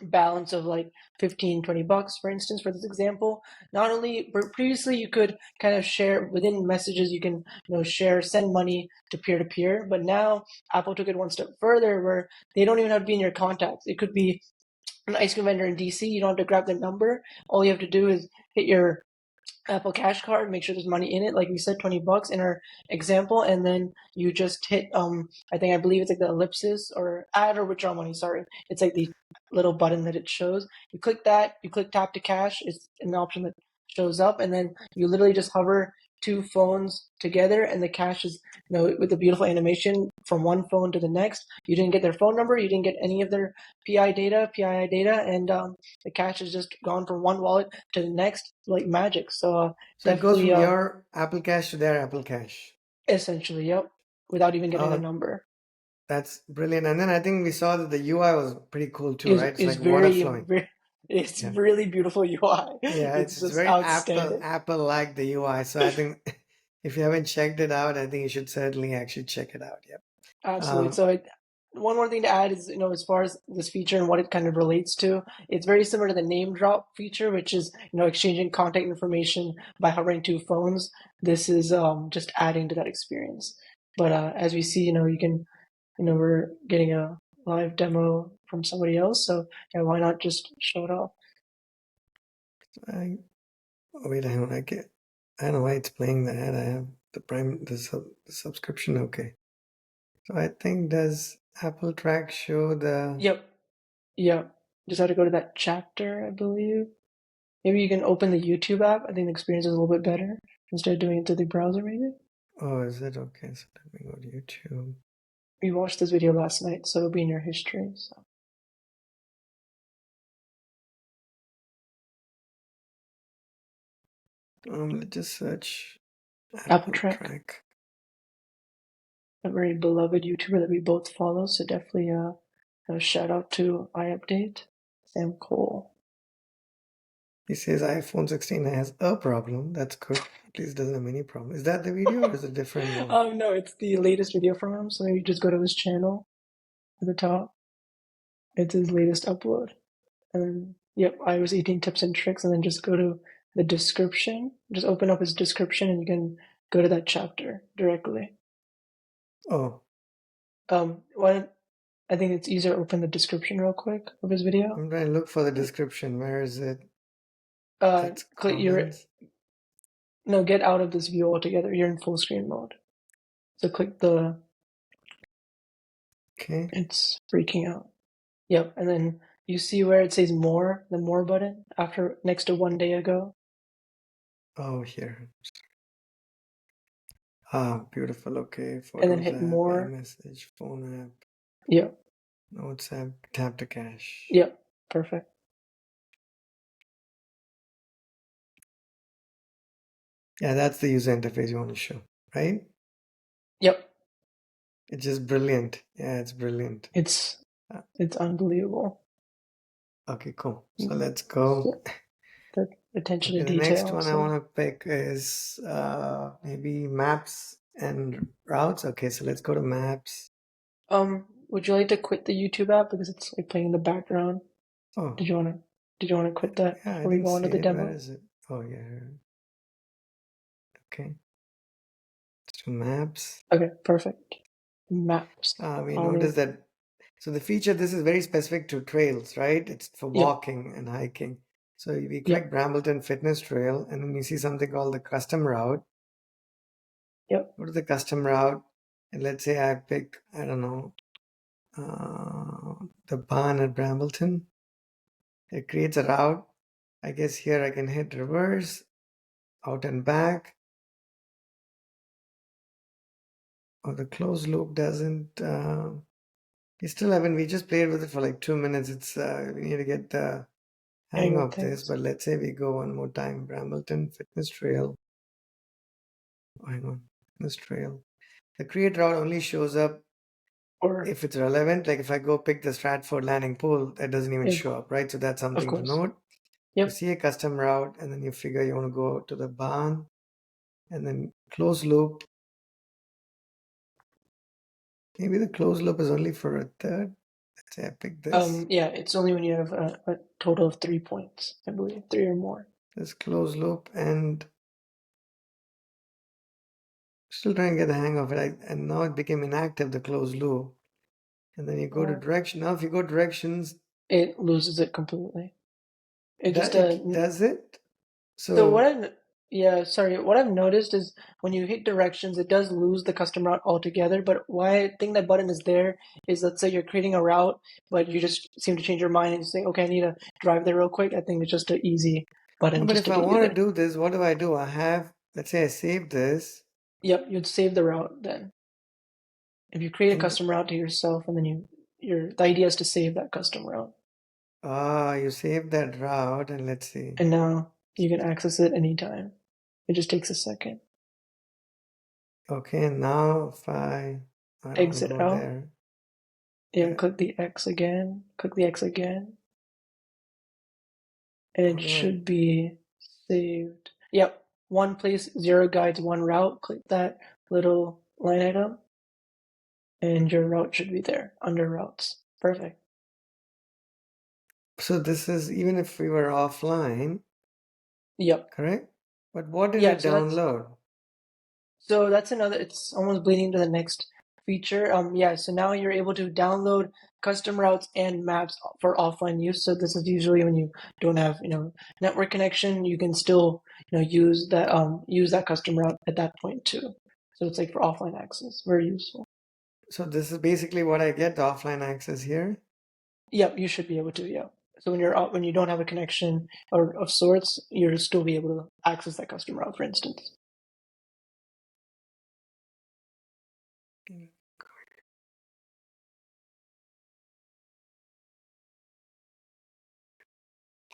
balance of like 15, $20, for instance, for this example. Not only previously you could kind of share within messages, you can send money to peer to peer, but now Apple took it one step further, where they don't even have to be in your contacts. It could be an ice cream vendor in DC. You don't have to grab their number. All you have to do is hit your Apple Cash card, make sure there's money in it, like we said, $20 in our example, and then you just hit I believe it's like the ellipsis or add or withdraw money, sorry. It's like the little button that it shows. You click that, you click tap to cash, it's an option that shows up, and then you literally just hover two phones together, and the cash is with a beautiful animation from one phone to the next. You didn't get their phone number, you didn't get any of their PII data, and the cash is just gone from one wallet to the next like magic. So So it goes definitely from your Apple Cash to their Apple Cash. essentially, yep, without even getting a Oh, number. that's brilliant. And then I think we saw that the UI was pretty cool too, Is right? It's is like water very, flowing. very it's Yeah. really beautiful UI. Yeah, It's it's just very outstanding. Apple like the UI. So I think if you haven't checked it out, I think you should certainly actually check it out. Yep. Absolutely. Um, So one more thing to add is, as far as this feature and what it kind of relates to, it's very similar to the name drop feature, which is, exchanging contact information by hovering two phones. This is just adding to that experience. But as we see, you can, we're getting a live demo from somebody else. So yeah, why not just show it off? I, oh, wait, hang on. I don't know why it's playing the ad. I have the subscription. Okay. So I think does Apple Track show the? Yep. Yep. Just have to go to that chapter, I believe. Maybe you can open the YouTube app. I think the experience is a little bit better instead of doing it through the browser, maybe. Oh, is it okay? So let me go to YouTube. We watched this video last night, so it'll be in your history. So. Let's just search Apple Apple Track, Track. a very beloved YouTuber that we both follow, so definitely a shout out to iUpdate, Sam Cole. He says iPhone 16 has a problem. That's good. At least it doesn't have any problem. Is that the video or is it a different one? No, it's the latest video from him. So maybe just go to his channel at the top. It's his latest upload. And then, yep, iOS 18 tips and tricks. And then just go to the description. Just open up his description and you can go to that chapter directly. Oh, I think it's easier to open the description real quick of his video. I'm trying to look for the description. Where is it? That's Click your comments. no, get out of this view altogether. You're in full screen mode. So click the. Okay. It's freaking out. Yep, and then you see where it says more, the more button after next to 1 day ago. Oh, here. Ah, beautiful. Okay. And then Photos hit app, more. iMessage, phone app, Yep, notes app, tap to cache. yep, perfect. Yeah, that's the user interface you want to show, right? Yep, It's just brilliant. Yeah, it's brilliant. it's Uh, it's unbelievable. Okay, cool. So let's go. So the attention Okay, to the next detail. one I So want to pick is maybe maps and routes. Okay, so let's go to maps. would you like to quit the YouTube app because it's like playing in the background? Oh, Did you want to quit that yeah, I before we didn't go on to see the it. Where demo? is it? Oh, yeah. Okay, so maps. Okay, perfect. Maps. We Only. notice that. So the feature, this is very specific to trails, right? It's for Yep, walking and hiking. So we click yep, Brambleton Fitness Trail, and then you see something called the custom route. yep. Go to the custom route, and let's say I pick, I don't know, the barn at Brambleton. It creates a route. I guess here I can hit reverse, out and back. Or the closed loop doesn't. We still haven't. We just played with it for like 2 minutes. It's we need to get the hang Hang of of this. things. But let's say we go one more time. Brambleton Fitness Trail. Oh, hang on, Fitness Trail. The create route only shows up Or if it's relevant. Like if I go pick the Stratford Landing Pool, that doesn't even if, show up, right? So that's of something to course. note. You Yep. see a custom route, and then you figure you want to go to the barn, and then closed loop. Maybe the closed loop is only for a third. Let's say I pick this. Yeah, it's only when you have a total of 3 points, I believe, 3 or more. This closed loop, and still trying to get the hang of it. And now it became inactive, the closed loop. And then you go to Or direction. Now if you go directions, it loses it completely. It just it does it. so what So, yeah, sorry, what I've noticed is when you hit directions, it does lose the custom route altogether. But why I think that button is there is, let's say you're creating a route, but you just seem to change your mind and say, okay, I need to drive there real quick. I think it's just an easy no, button but just if to I get you want to there. do this, what do? I have, let's say I save this, Yep, you'd save the route then. If you create a and custom route to yourself, and then the idea is to save that custom route, you save that route, and let's see. and now you can access it anytime. It just takes a second. Okay, and now if I don't want to Exit go out. there. Yeah, click the X again. Click the X again, and How it do I? should be saved. Yep, one place, zero guides, one route. Click that little line item, and your route should be there under routes. Perfect. So this is even if we were offline, Yep. correct? But what did Yeah. it download? So that's another, it's almost bleeding to the next feature. Yeah, so now you're able to download custom routes and maps for offline use. So this is usually when you don't have, network connection, you can still, use that custom route at that point too. So it's like for offline access, very useful. So this is basically what I get, the offline access here. Yep, you should be able to, yeah. So when you don't have a connection or of sorts, you'll still be able to access that custom route, for instance.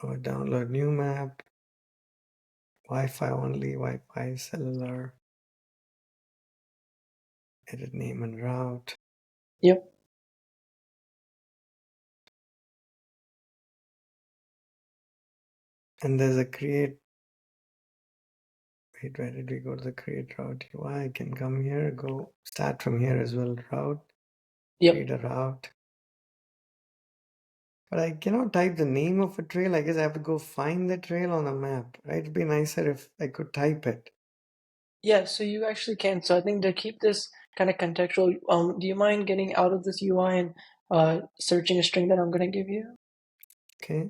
Or download new map, Wi-Fi only, Wi-Fi cellular, edit name and route. Yep. And there's a create. Wait, where did we go to the create route UI? I can come here, go start from here as well. Route, create Yep. a route. But I cannot type the name of a trail. I guess I have to go find the trail on a map, right? It'd be nicer if I could type it. Yeah, so you actually can. So I think to keep this kind of contextual, do you mind getting out of this UI and searching a string that I'm going to give you? Okay.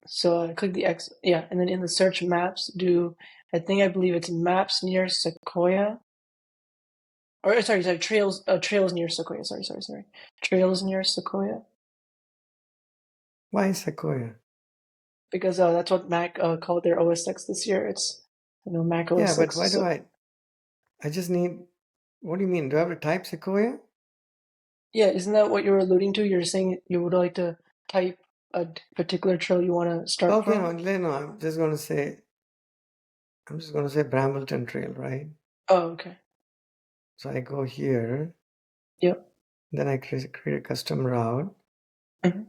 So click the X, yeah, and then in the search maps, I believe it's maps near Sequoia, or sorry, trails near Sequoia. Sorry, trails near Sequoia, Why Sequoia? because that's what Mac called their OS X this year. It's Mac Yeah, OS but 6. why do So I just need, what do you mean? Do I have to type Sequoia? yeah, isn't that what you were alluding to? You're saying you would like to type a particular trail you want to start Okay, no, from. no, I'm just going to say Brambleton Trail, right? Oh, okay. So I go here, Yep. then I create a custom route. Mhm.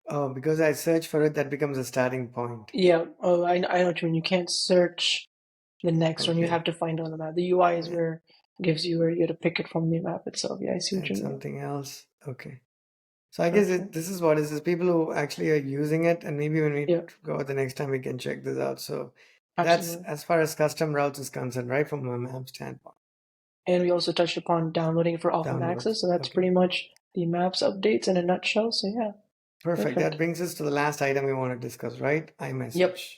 Oh, because I search for it, that becomes a starting point. Yeah. Oh, I know what you mean. You can't search the next one. You Okay. have to find it on the map. The UI is Yeah, where gives you where you have to pick it from the map itself. Yeah, I see what add you mean. something else. Okay. So I guess Okay. this is what is people who actually are using it, and maybe when we Yeah, go the next time we can check this out. So that's absolutely. as far as custom routes is concerned, right? From a map standpoint. And we also touched upon downloading for offline Downloads. access. So that's Okay. pretty much the maps updates in a nutshell. So yeah, Perfect. That perfect. brings us to the last item we want to discuss, right? Yep. iMessage.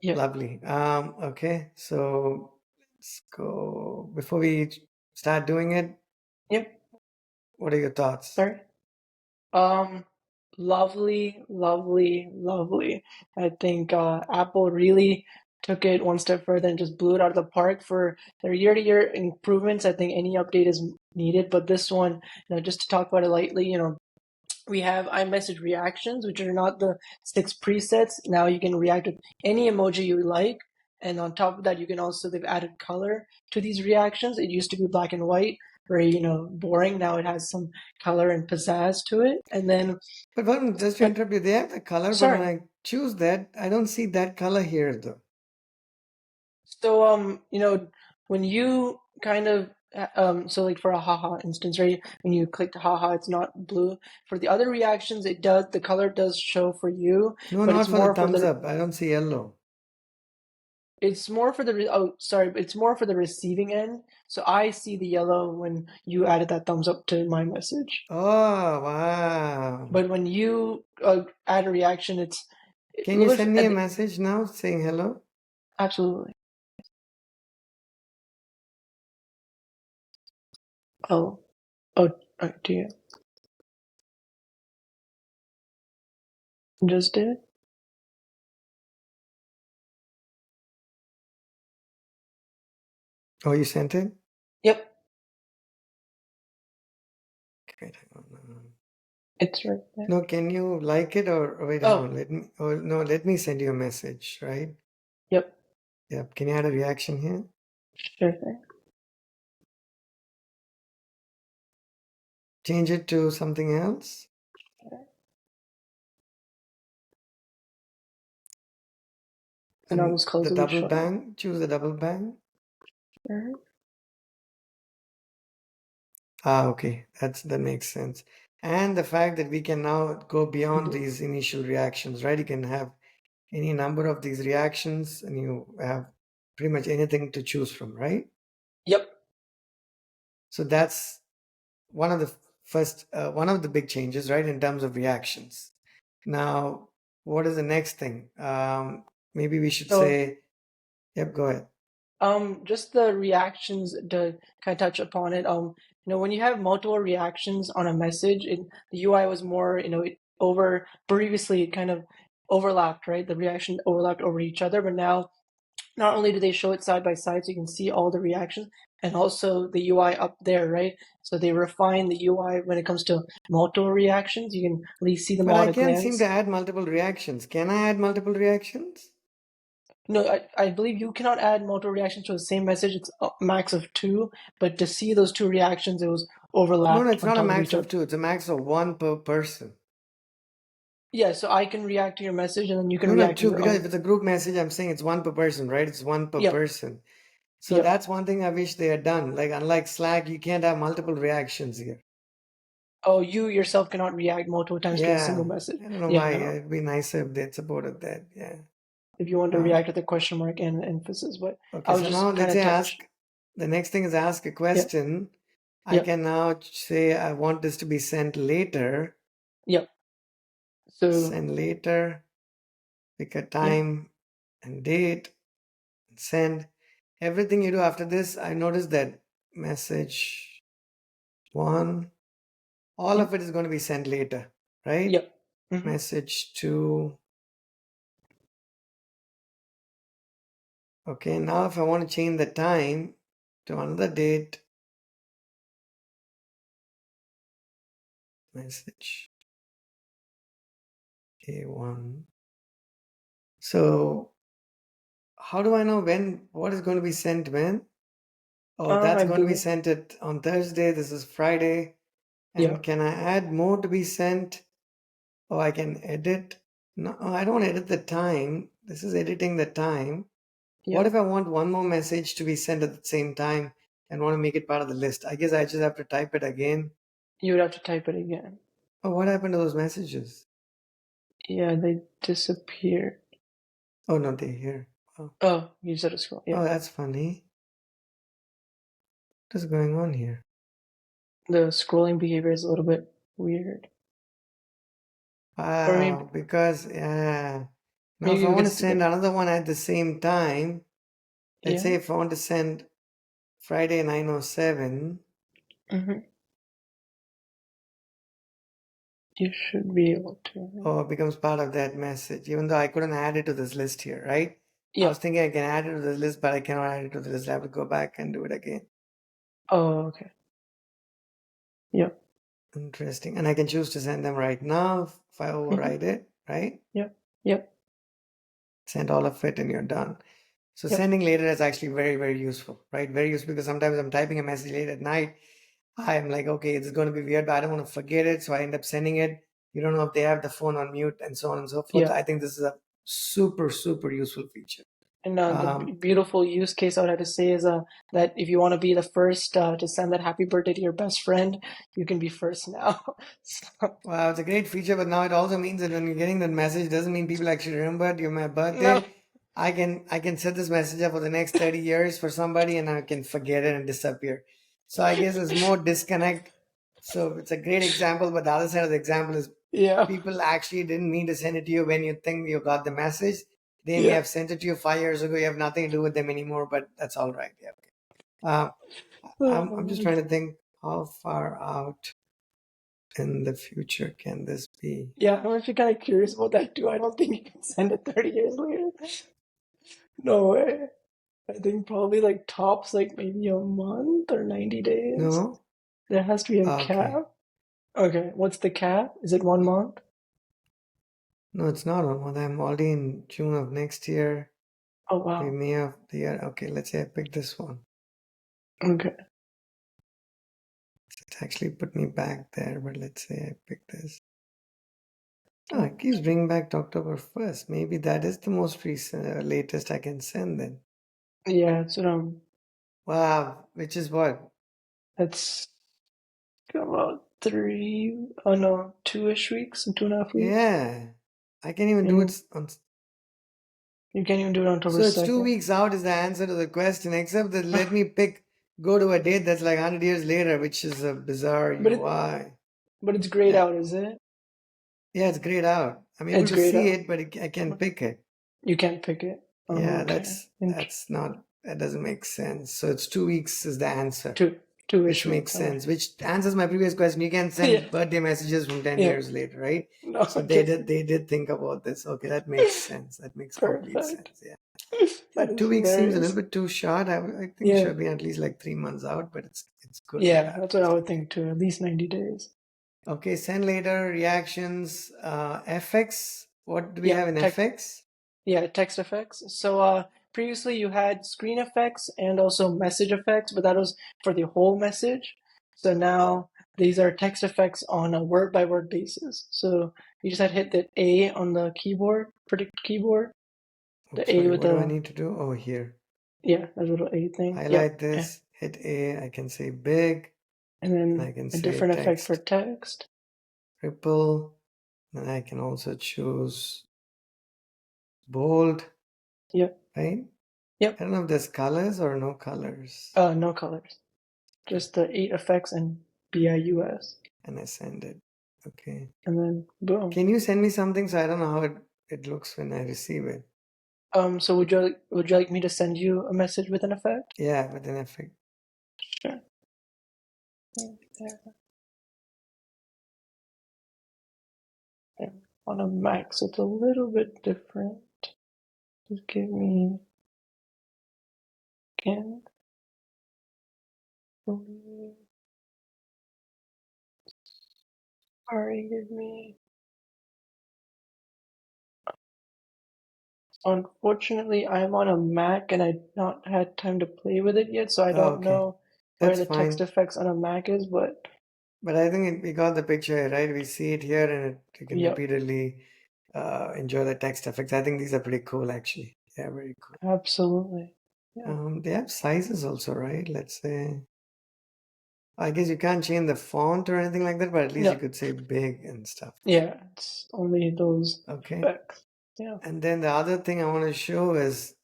Yep. Lovely. Okay. So let's go. Before we start doing it, Yep. what are your thoughts? Sorry. Um, lovely, lovely, lovely. I think Apple really took it one step further and just blew it out of the park for their year-to-year improvements. I think any update is needed, but this one, just to talk about it lightly, we have iMessage reactions, which are not the 6 presets. Now you can react with any emoji you like. And on top of that, they've added color to these reactions. It used to be black and white, very, boring. Now it has some color and pizzazz to it. And then, But Varun, just to uh, interrupt you, they have the color, but when sorry. I choose that, I don't see that color here though. So, when you kind of, so like for a haha instance, right? When you click the haha, it's not blue. For the other reactions, the color does show for you, No, but not for the thumbs up. I don't see yellow. it's more for oh, sorry, but it's more for the receiving end. So I see the yellow when you added that thumbs up to my message. Oh, wow. But when you add a reaction, it's Can you literally send me a message now saying hello? absolutely. Oh, oh, do you just did it? Oh, you sent it? Yep, Wait, hang on. it's right there. No, can you like it or wait, hang Oh, on. Let me send you a message, right? yep, Yep. Can you add a reaction here? sure thing. Change it to something else. And I'll And just close the the double short. bang, choose the double bang. Alright. Ah, okay. That makes sense. And the fact that we can now go beyond Mhm. these initial reactions, right? You can have any number of these reactions and you have pretty much anything to choose from, right? Yep. So that's one of the big changes, right? In terms of reactions. Now, what is the next thing? Maybe we should So say, yep, go ahead. just the reactions to kind of touch upon it. When you have multiple reactions on a message, the UI was more, previously it kind of overlapped, right? The reaction overlapped over each other, but now not only do they show it side by side so you can see all the reactions, and also the UI up there, right? So they refine the UI when it comes to multiple reactions. You can at least see them But all I at a can't seem to glance. add multiple reactions. Can I add multiple reactions? No, I believe you cannot add multiple reactions to the same message. It's a max of two, but to see those two reactions, it was No, overlapped it's on not a top of max each of other. two. It's a max of one per person. Yeah, so I can react to your message and then you can No, react to true. your Because if own. it's a group message, I'm saying it's one per person, right? It's one per Yep, person. So yep. that's one thing I wish they had done. Like, unlike Slack, you can't have multiple reactions here. Oh, you yourself cannot react multiple times to a single Yeah, message. I don't know Yeah, why. no. It'd be nicer if they'd supported that. Yeah. If you want to Uh, react with a question mark and emphasis, but I okay, was so now just kind let's of say touch. ask. The next thing is ask a Yep, question. I yep, can now say I want this to be sent later. yep. So, Send later. Pick a yep, time and date. Send. Everything you do after this, I noticed that message one, all yep, of it is going to be sent later, right? yep. Hmm. Message two. Okay, now if I want to change the time to another date, message A1. So how do I know what is going to be sent when? Oh, that's I going to be believe. sent on Thursday. This is Friday. And Yep, can I add more to be sent? Oh, I can edit. No, I don't edit the time. This is editing the time. What yep. if I want one more message to be sent at the same time and want to make it part of the list? I guess I just have to type it again. You would have to type it again. Oh, what happened to those messages? Yeah, they disappear. Oh, no, they're here. Oh, Oh, you said a scroll. oh, Yeah. that's funny. What is going on here? The scrolling behavior is a little bit weird. Or maybe Wow, because now if maybe I want to because send another one at the same time, let's yeah. say if I want to send Friday 9:07, Hmm. You should be able to. oh, it becomes part of that message, even though I couldn't add it to this list here, right? I was Yep. thinking I can add it to this list, but I cannot add it to the list. I have to go back and do it again. Oh, okay. Yep. Interesting. And I can choose to send them right now if I Hmm. override it, right? Yep. Yep. Send all of it and you're done. So Yep. sending later is actually very, very useful, right? Very useful because sometimes I'm typing a message late at night. I'm like, okay, it's going to be weird, but I don't want to forget it. So I end up sending it. You don't know if they have the phone on mute and so on and so forth. Yeah. I think this is a super, super useful feature. And the Um, beautiful use case I would have to say is that if you want to be the first to send that happy birthday to your best friend, you can be first now. So, Wow, it's a great feature, but now it also means that when you're getting that message, it doesn't mean people actually remembered you're my no. birthday. I can set this message up for the next 30 years for somebody and I can forget it and disappear. So I guess it's more disconnect. So it's a great example, but the other side of the example is Yeah. people actually didn't mean to send it to you when you think you got the message. They may Yeah. have sent it to you 5 years ago. You have nothing to do with them anymore, but that's all right. Yeah. Okay. Uh, I'm just trying to think how far out in the future can this be? Yeah, I'm actually kind of curious about that too. I don't think you can send it 30 years later. No way. I think probably like tops like maybe a month or 90 days. No? There has to be a Okay. cap. Okay, what's the cap? Is it 1 month? No, it's not on one. I'm already in June of next year. Oh We wow. may of the year. Okay, let's say I pick this one. Okay. It actually put me back there, but let's say I pick this. Oh, Oh, it keeps bringing back to October 1st. Maybe that is the most recent, latest I can send then. yeah, so Wow, which is what? that's about oh no, 2-ish weeks, 2.5 weeks. Yeah, I can even do And it on. you can't even do it on October So it's 2nd. 2 weeks out is the answer to the question, except that let me go to a date that's like 100 years later, which is a bizarre But it UI. but it's grayed Yeah, out, is it? yeah, it's grayed out. I'm able It's to grayed see out. it, but I can't pick it. You can't pick it. Oh, Yeah, okay. that doesn't make sense. So it's 2 weeks is the answer, Two two-ish which makes weeks. Okay. sense, which answers my previous question. You can Yeah. send birthday messages from 10 Yeah. years later, right? No, So they okay. did think about this. Okay, that makes sense. That makes complete Perfect. sense. Yeah. That But is 2 weeks seems a little hilarious. bit too short. I think it Yeah. should be at least like 3 months out, but it's good to Yeah, have. that's what I would think too. At least 90 days. Okay, send later reactions, FX. What do we Yeah, have in FX? text effects. So previously you had screen effects and also message effects, but that was for the whole message. So now these are text effects on a word by word basis. So you just had to hit the A on the keyboard, predict keyboard. Oh, The A sorry, with what do I the, need to do? Oh, here. yeah, that little A thing. Yep. Highlight this, hit A, I can say big, And and I then can a say different effect for text, text. ripple, and I can also choose bold, Yep. right? Yep. I don't know if there's colors or no colors. No colors. Just the 8 effects and BIUS. And I send it. Okay. And then boom. Can you send me something so I don't know how it looks when I receive it? So would you like me to send you a message with an effect? Yeah, with an effect. Sure. There. There. On a Mac, so it's a little bit different. Just give me again. Sorry, give me. Unfortunately, I'm on a Mac and I've not had time to play with it yet, so I Oh, don't okay. know where That's the text fine. effects on a Mac is, but But I think we got the picture, right? We see it here and you can yep, repeatedly enjoy the text effects. I think these are pretty cool, actually. Yeah, very cool. absolutely. Yeah. They have sizes also, right? Let's say, I guess you can't change the font or anything like that, but at least you No, could say big and stuff. yeah, it's only those Okay. effects. Yeah. And then the other thing I want to show is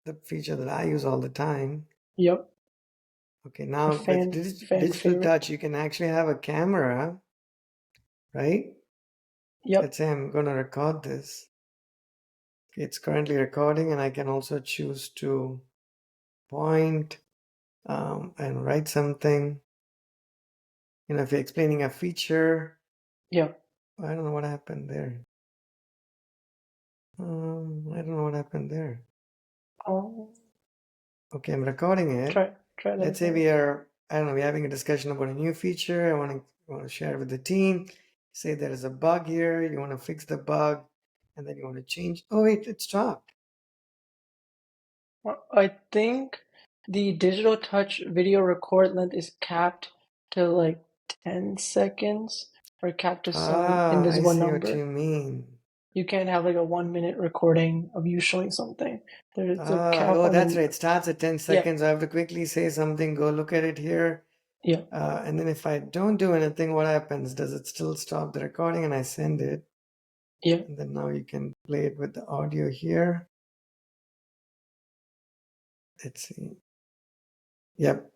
the feature that I use all the time. Yep. Okay, A now with fan digital favorite. touch, you can actually have a camera, right? Yep. Let's say I'm going to record this. It's currently recording, and I can also choose to point and write something. If you're explaining a feature, Yep. I don't know what happened there. I don't know what happened there. Oh, Okay, I'm recording it. try that Let's say again. I don't know, we're having a discussion about a new feature. I want to share it with the team. Say there is a bug here. You want to fix the bug, and then you want to change. Oh wait, it stopped. Well, I think the digital touch video record length is capped to like 10 seconds or capped to some Ah, I invisible see what number. you mean. You can't have like a 1 minute recording of you showing something. There's a cap Oh, on that's the, right. It starts at 10 yeah, seconds. I have to quickly say something. Go look at it here. yeah, And then if I don't do anything, what happens? Does it still stop the recording? And I send it. yeah, And then now you can play it with the audio here. Let's see. Yep.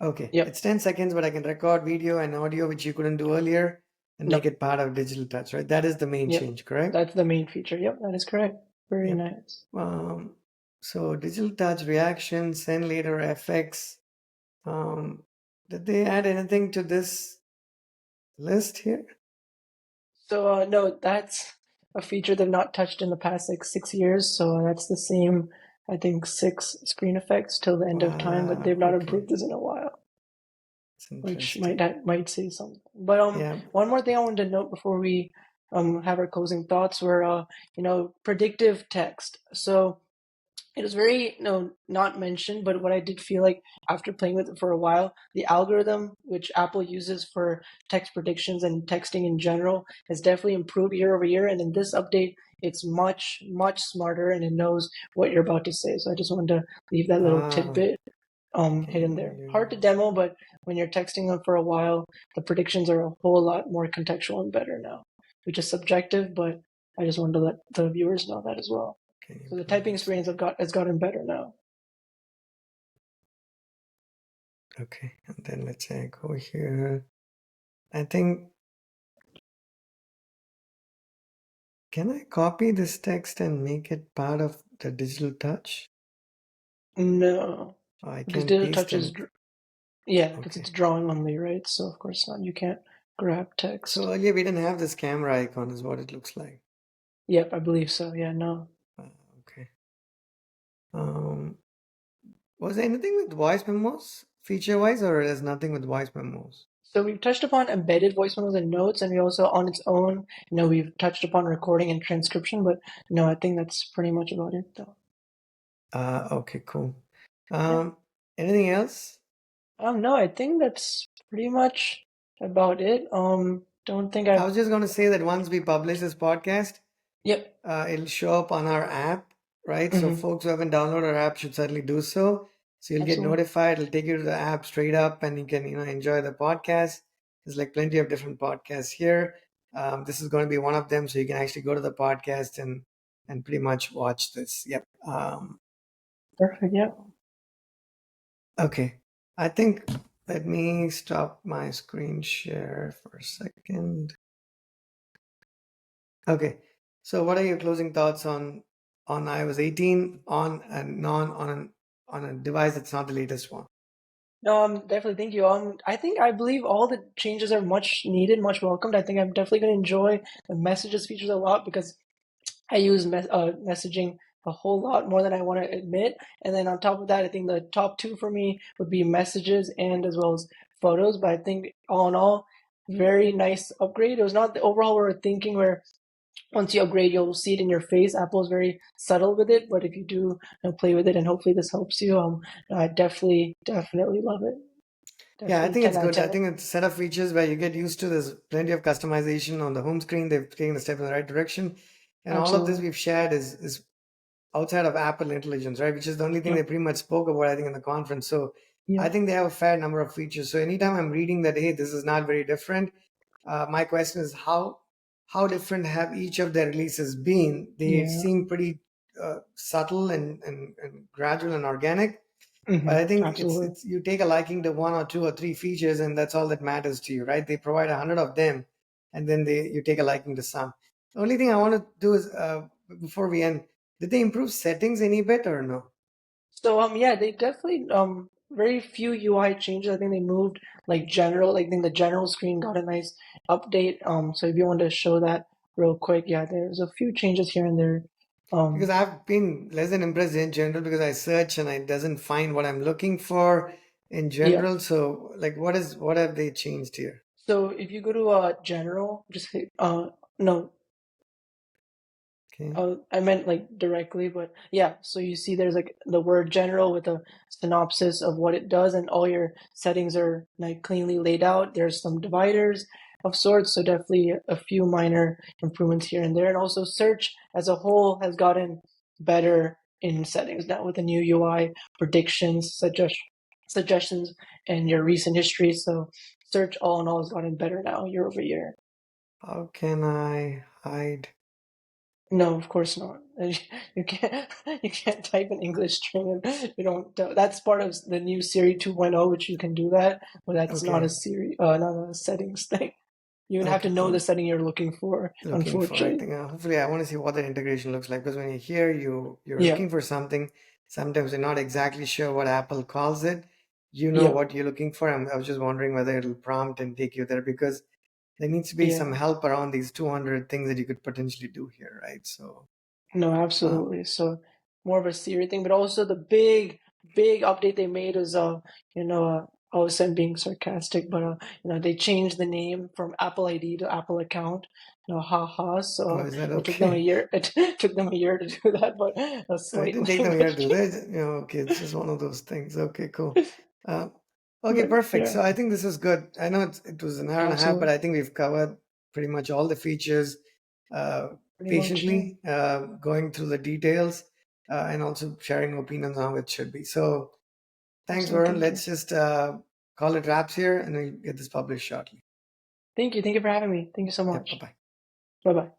Okay. yep, It's 10 seconds, but I can record video and audio, which you couldn't do earlier, and no, make it part of digital touch, right? That is the main yep. change, correct? That's the main feature. Yep, that is correct. Very Yep. nice. So digital touch reactions, send later effects. Um, did they add anything to this list here? So no, that's a feature they've not touched in the past like 6 years. So that's the same, I think, 6 screen effects till the end of time, but they've Wow. not Okay. improved this in a while, It's which interesting. might say something. But Yeah. one more thing I wanted to note before we have our closing thoughts were predictive text. So it was very not mentioned, but what I did feel like after playing with it for a while, the algorithm which Apple uses for text predictions and texting in general has definitely improved year over year. And in this update, it's much smarter and it knows what you're about to say. So I just wanted to leave that little Ah, tidbit okay. hidden there. Hard to demo, but when you're texting them for a while, the predictions are a whole lot more contextual and better now, which is subjective, but I just wanted to let the viewers know that as well. Can you So the improve typing this? experience has gotten better now. Okay. And then let's say I go here. I think, can I copy this text and make it part of the digital touch? No, Oh, I because can digital paste touch is and yeah, because it's okay. drawing only, right? So of course not. You can't grab text. So earlier we didn't have this camera icon, is what it looks like. Yep, I believe so. Yeah, no. Okay. Um, was there anything with voice memos feature-wise, or there's nothing with voice memos? So we've touched upon embedded voice memos and notes, and we also on its own, we've touched upon recording and transcription, but no, I think that's pretty much about it though. Okay, cool. Yeah. Anything else? No, I think that's pretty much about it. Don't think I I've. was just going to say that once we publish this podcast, Yep. it'll show up on our app, right? So Hmm. folks who haven't downloaded our app should certainly do so. So you'll get Absolutely. notified. It'll take you to the app straight up, and you can enjoy the podcast. There's like plenty of different podcasts here. This is going to be one of them, so you can actually go to the podcast and pretty much watch this. Yep. Perfect. Yeah. Okay. I think let me stop my screen share for a second. Okay. So what are your closing thoughts on iOS 18 on a non on a device that's not the latest one? No, definitely. Thank you. I believe all the changes are much needed, much welcomed. I think I'm definitely going to enjoy the messages features a lot because I use messaging a whole lot more than I want to admit. And then on top of that, I think the top two for me would be messages and as well as photos. But I think all in all, very nice upgrade. It was not the overhaul we were thinking where once you upgrade, you'll see it in your face. Apple is very subtle with it, but if you do play with it, and hopefully this helps you, I definitely love it. Yeah, I Definitely think 10 it's out of good. I 10. think it's a set of features where you get used to. There's plenty of customization on the home screen. They've taken a step in the right direction. And all of this Absolutely. we've shared is outside of Apple Intelligence, right? Which is the only thing they Yep. pretty much spoke about, I think, in the conference. So I Yep. think they have a fair number of features. So anytime I'm reading that, hey, this is not very different, my question is how different have each of their releases been? They Yeah. seem pretty subtle and gradual and organic. But Hmm. I think Absolutely. it's you take a liking to one or two or three features, and that's all that matters to you, right? They provide 100 of them, and then you take a liking to some. The only thing I want to do is before we end, did they improve settings any bit or no? So yeah, they definitely very few UI changes. I think they moved like general. Like I think the general screen got a nice update. So if you want to show that real quick, yeah, there's a few changes here and there. Because Um, I've been less than impressed in general because I search and it doesn't find what I'm looking for in yeah. general. So like, what have they changed here? So if you go to general, just hit no, Okay. I meant like directly, but yeah. So you see, there's like the word general with a synopsis of what it does, and all your settings are like cleanly laid out. There's some dividers of sorts, so definitely a few minor improvements here and there. And also, search as a whole has gotten better in settings now with the new UI predictions, suggestions, and your recent history. So search all in all has gotten better now year over year. How can I hide? No, of course not. You can't you can't type an English string and you don't that's part of the new Siri 2.0, which you can do that, but that's not a Okay. Siri not a settings thing. You would have to Okay, know the cool. setting you're looking for, Looking for, I unfortunately. think hopefully I want to see what that integration looks like because when you hear you're Yeah, looking for something, sometimes you're not exactly sure what Apple calls it. You know yeah, what you're looking for. I was just wondering whether it'll prompt and take you there because there needs to be some yeah. help around these 200 things that you could potentially do here, right? So, No, um, absolutely. So more of a Siri thing, but also the big update they made was you know also I'm being sarcastic, but they changed the name from Apple ID to Apple account. Haha. oh, So is that it took them a okay? year. It took them a year to do that, but Oh, it didn't slightly, take them a year but to do that. Okay, it's just one of those things. Okay, cool. Uh, okay, but perfect. yeah, So I think this is good. I know it was an hour and a half, but absolutely, I think we've covered pretty much all the features pretty much. Yeah. patiently, going through the details and also sharing opinions on how it should be. So thanks, Awesome. Varun. Thank you. Let's just call it wraps here and we'll get this published shortly. Thank you. Thank you for having me. Thank you so Yep, bye much. bye. Bye bye.